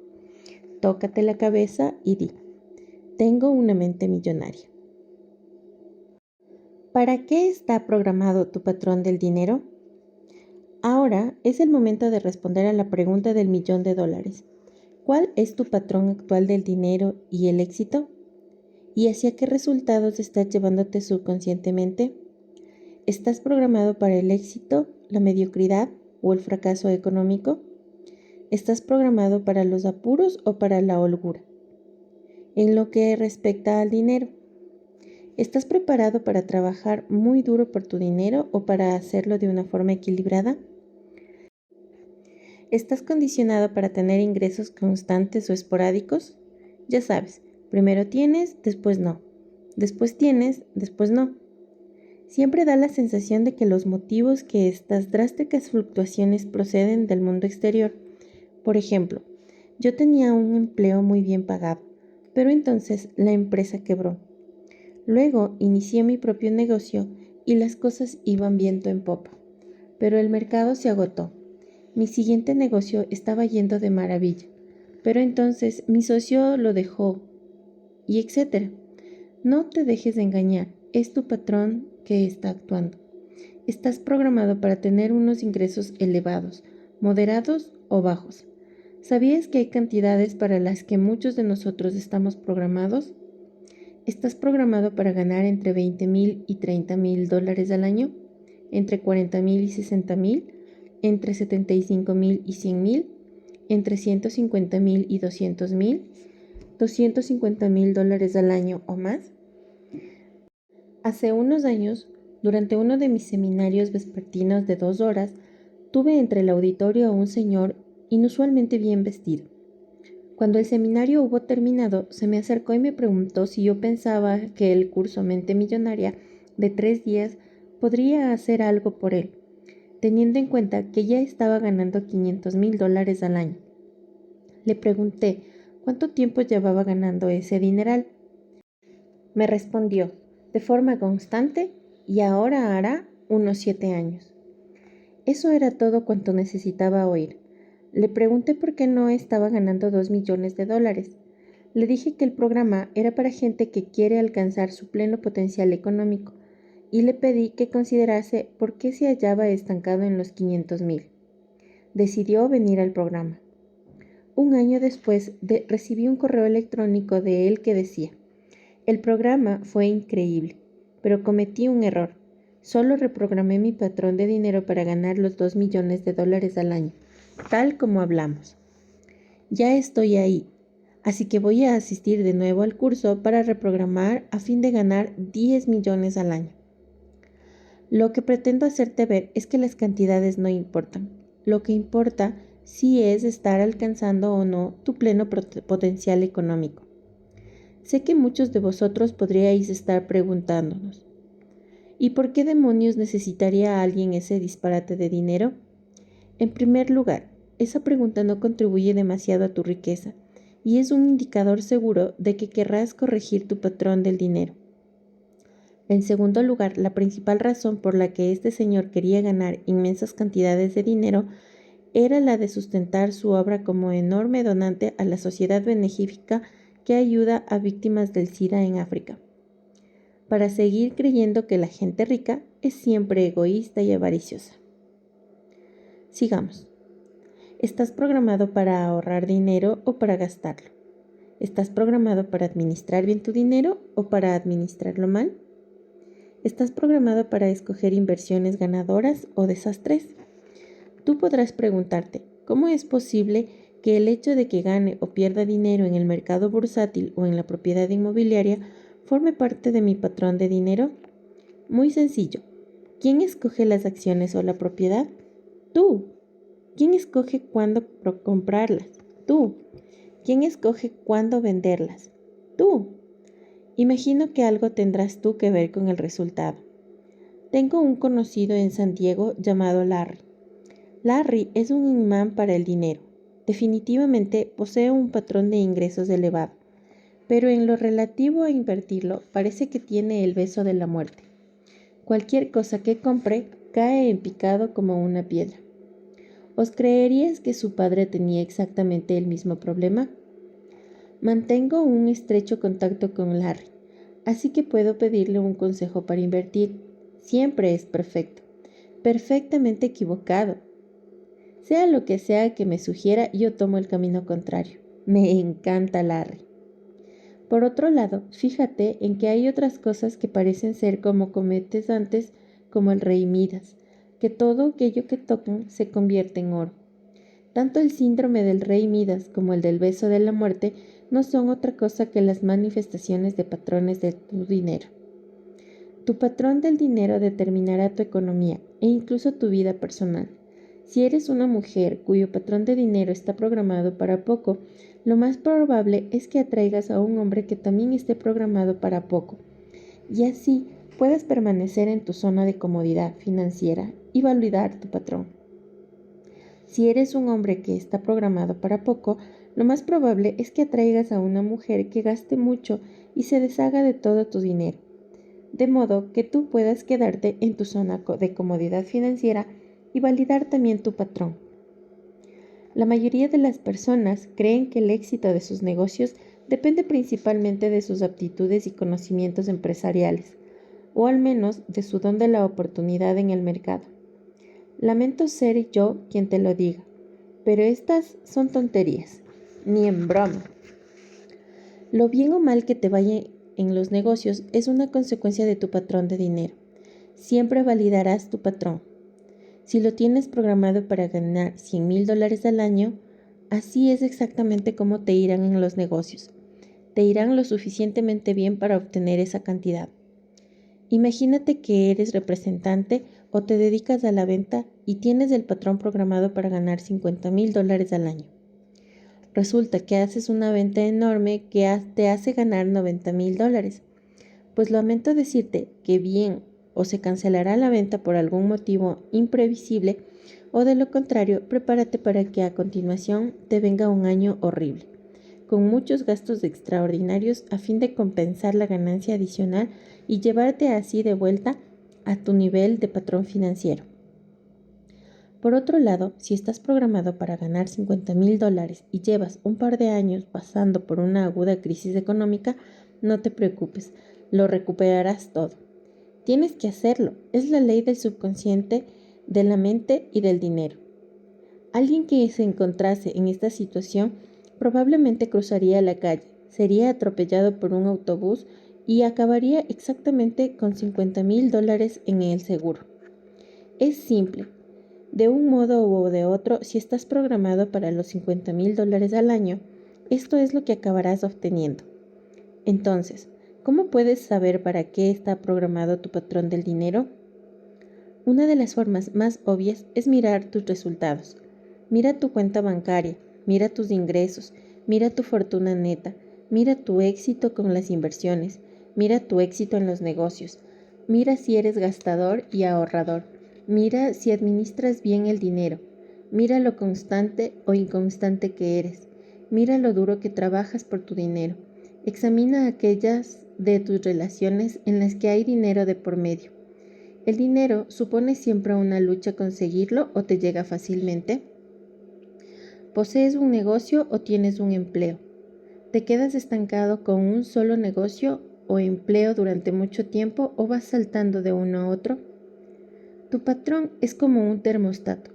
Tócate la cabeza y di: tengo una mente millonaria. ¿Para qué está programado tu patrón del dinero? Ahora es el momento de responder a la pregunta del $1.000.000. ¿Cuál es tu patrón actual del dinero y el éxito? ¿Y hacia qué resultados estás llevándote subconscientemente? ¿Estás programado para el éxito, la mediocridad o el fracaso económico? ¿Estás programado para los apuros o para la holgura? En lo que respecta al dinero, ¿estás preparado para trabajar muy duro por tu dinero o para hacerlo de una forma equilibrada? ¿Estás condicionado para tener ingresos constantes o esporádicos? Ya sabes, primero tienes, después no. Después tienes, después no. Siempre da la sensación de que los motivos que estas drásticas fluctuaciones proceden del mundo exterior. Por ejemplo, yo tenía un empleo muy bien pagado, pero entonces la empresa quebró. Luego inicié mi propio negocio y las cosas iban viento en popa, pero el mercado se agotó. Mi siguiente negocio estaba yendo de maravilla, pero entonces mi socio lo dejó, y etcétera. No te dejes de engañar, es tu patrón que está actuando. Estás programado para tener unos ingresos elevados, moderados o bajos. ¿Sabías que hay cantidades para las que muchos de nosotros estamos programados? ¿Estás programado para ganar entre $20,000 y $30,000 al año? ¿Entre $40,000 y $60,000? ¿Entre $75,000 y $100,000? ¿Entre $150,000 y $200,000? $250,000 al año o más? Hace unos años, durante uno de mis seminarios vespertinos de 2 horas, tuve entre el auditorio a un señor inusualmente bien vestido. Cuando el seminario hubo terminado, se me acercó y me preguntó si yo pensaba que el curso Mente Millonaria de 3 días podría hacer algo por él, teniendo en cuenta que ya estaba ganando $500,000 al año. Le pregunté cuánto tiempo llevaba ganando ese dineral. Me respondió, de forma constante, y ahora hará unos 7 años. Eso era todo cuanto necesitaba oír. Le pregunté por qué no estaba ganando $2 millones. Le dije que el programa era para gente que quiere alcanzar su pleno potencial económico y le pedí que considerase por qué se hallaba estancado en los 500,000. Decidió venir al programa. Un año después recibí un correo electrónico de él que decía: el programa fue increíble, pero cometí un error. Solo reprogramé mi patrón de dinero para ganar los $2 millones al año, tal como hablamos. Ya estoy ahí, así que voy a asistir de nuevo al curso para reprogramar a fin de ganar 10 millones al año. Lo que pretendo hacerte ver es que las cantidades no importan. Lo que importa sí es estar alcanzando o no tu pleno potencial económico. Sé que muchos de vosotros podríais estar preguntándonos: ¿y por qué demonios necesitaría alguien ese disparate de dinero? En primer lugar, esa pregunta no contribuye demasiado a tu riqueza y es un indicador seguro de que querrás corregir tu patrón del dinero. En segundo lugar, la principal razón por la que este señor quería ganar inmensas cantidades de dinero era la de sustentar su obra como enorme donante a la sociedad benéfica que ayuda a víctimas del SIDA en África, para seguir creyendo que la gente rica es siempre egoísta y avariciosa. Sigamos. ¿Estás programado para ahorrar dinero o para gastarlo? ¿Estás programado para administrar bien tu dinero o para administrarlo mal? ¿Estás programado para escoger inversiones ganadoras o desastres? Tú podrás preguntarte: ¿Cómo es posible que el hecho de que gane o pierda dinero en el mercado bursátil o en la propiedad inmobiliaria forme parte de mi patrón de dinero? Muy sencillo. ¿Quién escoge las acciones o la propiedad? Tú. ¿Quién escoge cuándo comprarlas? Tú. ¿Quién escoge cuándo venderlas? Tú. Imagino que algo tendrás tú que ver con el resultado. Tengo un conocido en San Diego llamado Larry. Larry es un imán para el dinero. Definitivamente posee un patrón de ingresos elevado, pero en lo relativo a invertirlo parece que tiene el beso de la muerte. Cualquier cosa que compre cae en picado como una piedra. ¿Os creerías que su padre tenía exactamente el mismo problema? Mantengo un estrecho contacto con Larry, así que puedo pedirle un consejo para invertir. Siempre es perfecto, perfectamente equivocado. Sea lo que sea que me sugiera, yo tomo el camino contrario. Me encanta Larry. Por otro lado, fíjate en que hay otras cosas que parecen ser como cometes antes, como el rey Midas, que todo aquello que tocan se convierte en oro. Tanto el síndrome del rey Midas como el del beso de la muerte no son otra cosa que las manifestaciones de patrones de tu dinero. Tu patrón del dinero determinará tu economía e incluso tu vida personal. Si eres una mujer cuyo patrón de dinero está programado para poco, lo más probable es que atraigas a un hombre que también esté programado para poco, y así puedas permanecer en tu zona de comodidad financiera y validar tu patrón. Si eres un hombre que está programado para poco, lo más probable es que atraigas a una mujer que gaste mucho y se deshaga de todo tu dinero, de modo que tú puedas quedarte en tu zona de comodidad financiera y validar también tu patrón. La mayoría de las personas creen que el éxito de sus negocios depende principalmente de sus aptitudes y conocimientos empresariales, o al menos de su don de la oportunidad en el mercado. Lamento ser yo quien te lo diga, pero estas son tonterías, ni en broma. Lo bien o mal que te vaya en los negocios es una consecuencia de tu patrón de dinero. Siempre validarás tu patrón. Si lo tienes programado para ganar $100,000 al año, así es exactamente como te irán en los negocios. Te irán lo suficientemente bien para obtener esa cantidad. Imagínate que eres representante o te dedicas a la venta y tienes el patrón programado para ganar $50,000 al año. Resulta que haces una venta enorme que te hace ganar $90,000. Pues lamento decirte que bien o se cancelará la venta por algún motivo imprevisible, o de lo contrario, prepárate para que a continuación te venga un año horrible, con muchos gastos extraordinarios a fin de compensar la ganancia adicional y llevarte así de vuelta a tu nivel de patrón financiero. Por otro lado, si estás programado para ganar $50,000 y llevas un par de años pasando por una aguda crisis económica, no te preocupes, lo recuperarás todo. Tienes que hacerlo, es la ley del subconsciente, de la mente y del dinero. Alguien que se encontrase en esta situación probablemente cruzaría la calle, sería atropellado por un autobús y acabaría exactamente con $50,000 en el seguro. Es simple. De un modo u de otro, si estás programado para los $50,000 al año, esto es lo que acabarás obteniendo. Entonces, ¿cómo puedes saber para qué está programado tu patrón del dinero? Una de las formas más obvias es mirar tus resultados. Mira tu cuenta bancaria, mira tus ingresos, mira tu fortuna neta, mira tu éxito con las inversiones, mira tu éxito en los negocios, mira si eres gastador y ahorrador. Mira si administras bien el dinero. Mira lo constante o inconstante que eres. Mira lo duro que trabajas por tu dinero. Examina aquellas de tus relaciones en las que hay dinero de por medio. ¿El dinero supone siempre una lucha conseguirlo o te llega fácilmente? ¿Posees un negocio o tienes un empleo? ¿Te quedas estancado con un solo negocio o empleo durante mucho tiempo o vas saltando de uno a otro? Tu patrón es como un termostato.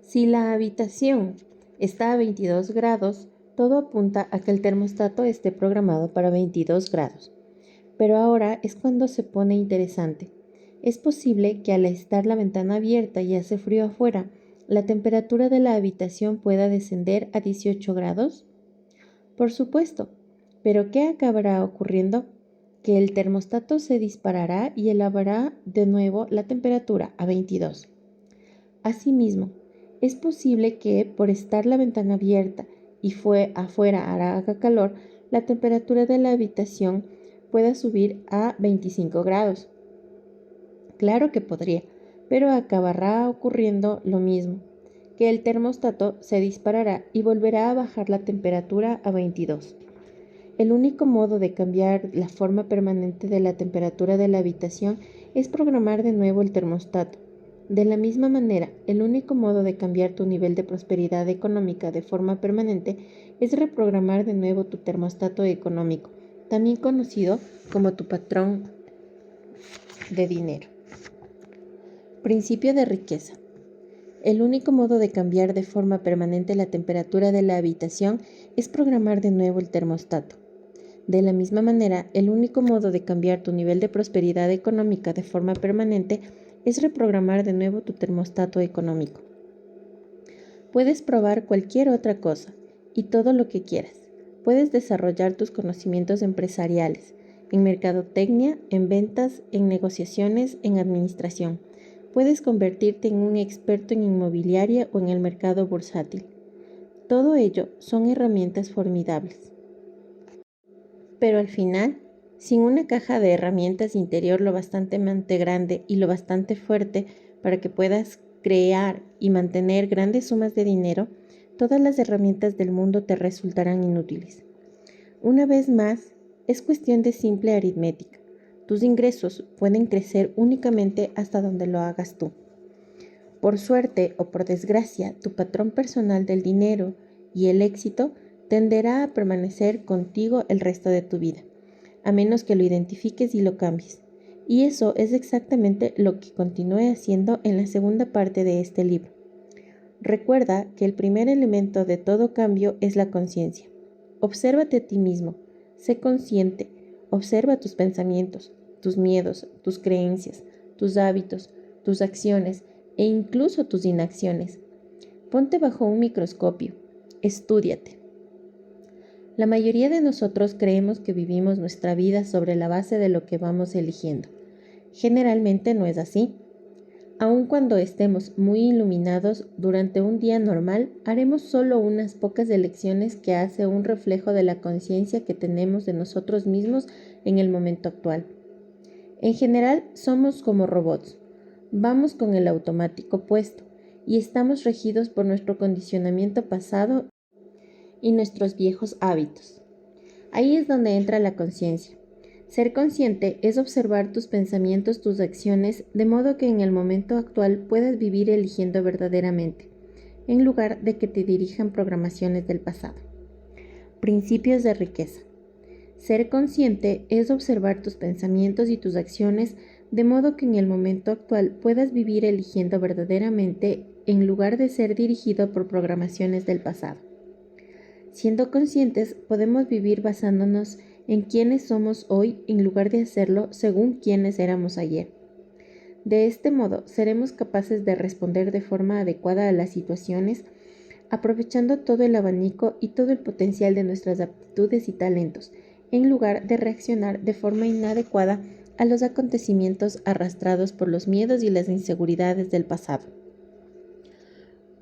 Si la habitación está a 22 grados, todo apunta a que el termostato esté programado para 22 grados. Pero ahora es cuando se pone interesante. Es posible que al estar la ventana abierta y hace frío afuera, la temperatura de la habitación pueda descender a 18 grados? Por supuesto, pero ¿qué acabará ocurriendo? Que el termostato se disparará y elevará de nuevo la temperatura a 22. Asimismo, es posible que, por estar la ventana abierta y afuera haga calor, la temperatura de la habitación pueda subir a 25 grados. Claro que podría, pero acabará ocurriendo lo mismo, que el termostato se disparará y volverá a bajar la temperatura a 22. El único modo de cambiar la forma permanente de la temperatura de la habitación es programar de nuevo el termostato. De la misma manera, el único modo de cambiar tu nivel de prosperidad económica de forma permanente es reprogramar de nuevo tu termostato económico, también conocido como tu patrón de dinero. Principio de riqueza. El único modo de cambiar de forma permanente la temperatura de la habitación es programar de nuevo el termostato. De la misma manera, el único modo de cambiar tu nivel de prosperidad económica de forma permanente es reprogramar de nuevo tu termostato económico. Puedes probar cualquier otra cosa y todo lo que quieras. Puedes desarrollar tus conocimientos empresariales, en mercadotecnia, en ventas, en negociaciones, en administración. Puedes convertirte en un experto en inmobiliaria o en el mercado bursátil. Todo ello son herramientas formidables. Pero al final, sin una caja de herramientas interior lo bastante grande y lo bastante fuerte para que puedas crear y mantener grandes sumas de dinero, todas las herramientas del mundo te resultarán inútiles. Una vez más, es cuestión de simple aritmética. Tus ingresos pueden crecer únicamente hasta donde lo hagas tú. Por suerte o por desgracia, tu patrón personal del dinero y el éxito tenderá a permanecer contigo el resto de tu vida, a menos que lo identifiques y lo cambies. Y eso es exactamente lo que continúe haciendo en la segunda parte de este libro. Recuerda que el primer elemento de todo cambio es la conciencia. Obsérvate a ti mismo, sé consciente, observa tus pensamientos, tus miedos, tus creencias, tus hábitos, tus acciones e incluso tus inacciones. Ponte bajo un microscopio, estúdiate. La mayoría de nosotros creemos que vivimos nuestra vida sobre la base de lo que vamos eligiendo. Generalmente no es así. Aun cuando estemos muy iluminados, durante un día normal haremos solo unas pocas elecciones que hace un reflejo de la conciencia que tenemos de nosotros mismos en el momento actual. En general somos como robots. Vamos con el automático puesto y estamos regidos por nuestro condicionamiento pasado y nuestros viejos hábitos. Ahí es donde entra la conciencia. Ser consciente es observar tus pensamientos, tus acciones, de modo que en el momento actual puedas vivir eligiendo verdaderamente, en lugar de que te dirijan programaciones del pasado. Principios de riqueza. Ser consciente es observar tus pensamientos y tus acciones, de modo que en el momento actual puedas vivir eligiendo verdaderamente, en lugar de ser dirigido por programaciones del pasado. Siendo conscientes, podemos vivir basándonos en quiénes somos hoy en lugar de hacerlo según quiénes éramos ayer. De este modo, seremos capaces de responder de forma adecuada a las situaciones, aprovechando todo el abanico y todo el potencial de nuestras aptitudes y talentos, en lugar de reaccionar de forma inadecuada a los acontecimientos arrastrados por los miedos y las inseguridades del pasado.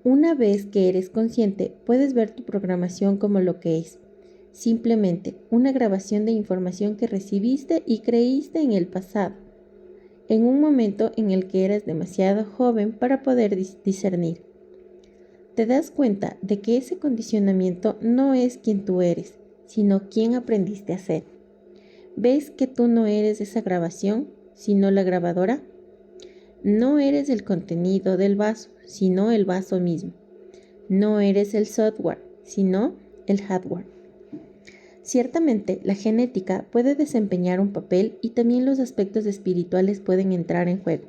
Una vez que eres consciente, puedes ver tu programación como lo que es, simplemente una grabación de información que recibiste y creíste en el pasado, en un momento en el que eras demasiado joven para poder discernir. Te das cuenta de que ese condicionamiento no es quien tú eres, sino quien aprendiste a ser. ¿Ves que tú no eres esa grabación, sino la grabadora? No eres el contenido del vaso, sino el vaso mismo. No eres el software, sino el hardware. Ciertamente, la genética puede desempeñar un papel y también los aspectos espirituales pueden entrar en juego,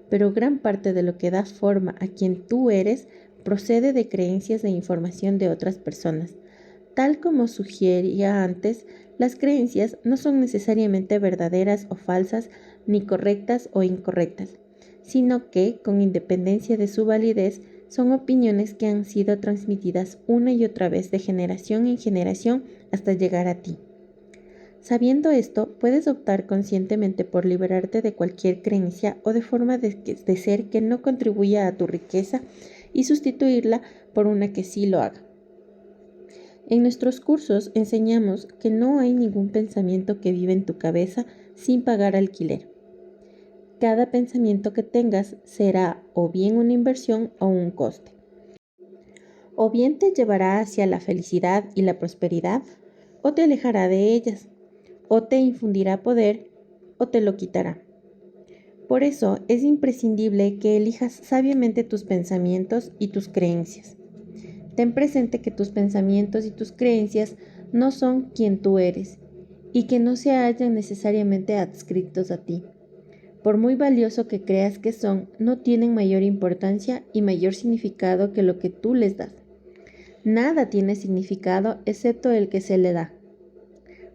pero gran parte de lo que da forma a quien tú eres procede de creencias e información de otras personas. Tal como sugería antes, las creencias no son necesariamente verdaderas o falsas, ni correctas o incorrectas. sino que, con independencia de su validez, son opiniones que han sido transmitidas una y otra vez de generación en generación hasta llegar a ti. Sabiendo esto, puedes optar conscientemente por liberarte de cualquier creencia o de forma de ser que no contribuya a tu riqueza y sustituirla por una que sí lo haga. En nuestros cursos enseñamos que no hay ningún pensamiento que vive en tu cabeza sin pagar alquiler. Cada pensamiento que tengas será o bien una inversión o un coste. O bien te llevará hacia la felicidad y la prosperidad, o te alejará de ellas, o te infundirá poder, o te lo quitará. Por eso es imprescindible que elijas sabiamente tus pensamientos y tus creencias. Ten presente que tus pensamientos y tus creencias no son quien tú eres y que no se hallan necesariamente adscritos a ti. Por muy valioso que creas que son, no tienen mayor importancia y mayor significado que lo que tú les das. Nada tiene significado excepto el que se le da.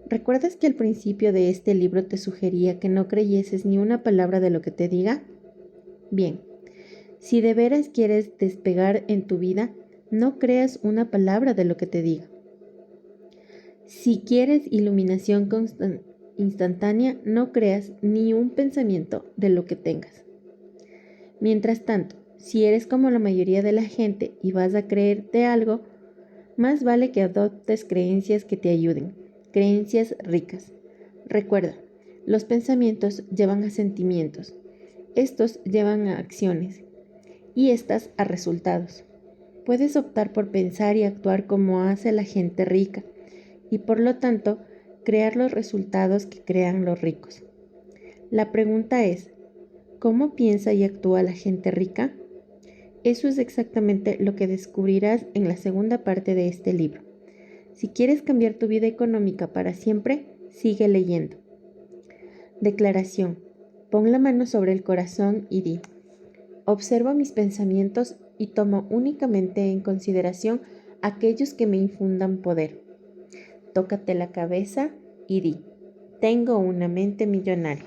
¿Recuerdas que al principio de este libro te sugería que no creyeses ni una palabra de lo que te diga? Bien, si de veras quieres despegar en tu vida, no creas una palabra de lo que te diga. Si quieres iluminación instantánea, no creas ni un pensamiento de lo que tengas. Mientras tanto, si eres como la mayoría de la gente y vas a creerte algo, más vale que adoptes creencias que te ayuden, creencias ricas. Recuerda, los pensamientos llevan a sentimientos, estos llevan a acciones y estas a resultados. Puedes optar por pensar y actuar como hace la gente rica y por lo tanto crear los resultados que crean los ricos. La pregunta es, ¿cómo piensa y actúa la gente rica? Eso es exactamente lo que descubrirás en la segunda parte de este libro. Si quieres cambiar tu vida económica para siempre, sigue leyendo. Declaración. Pon la mano sobre el corazón y di: observo mis pensamientos y tomo únicamente en consideración aquellos que me infundan poder. Tócate la cabeza y di: tengo una mente millonaria.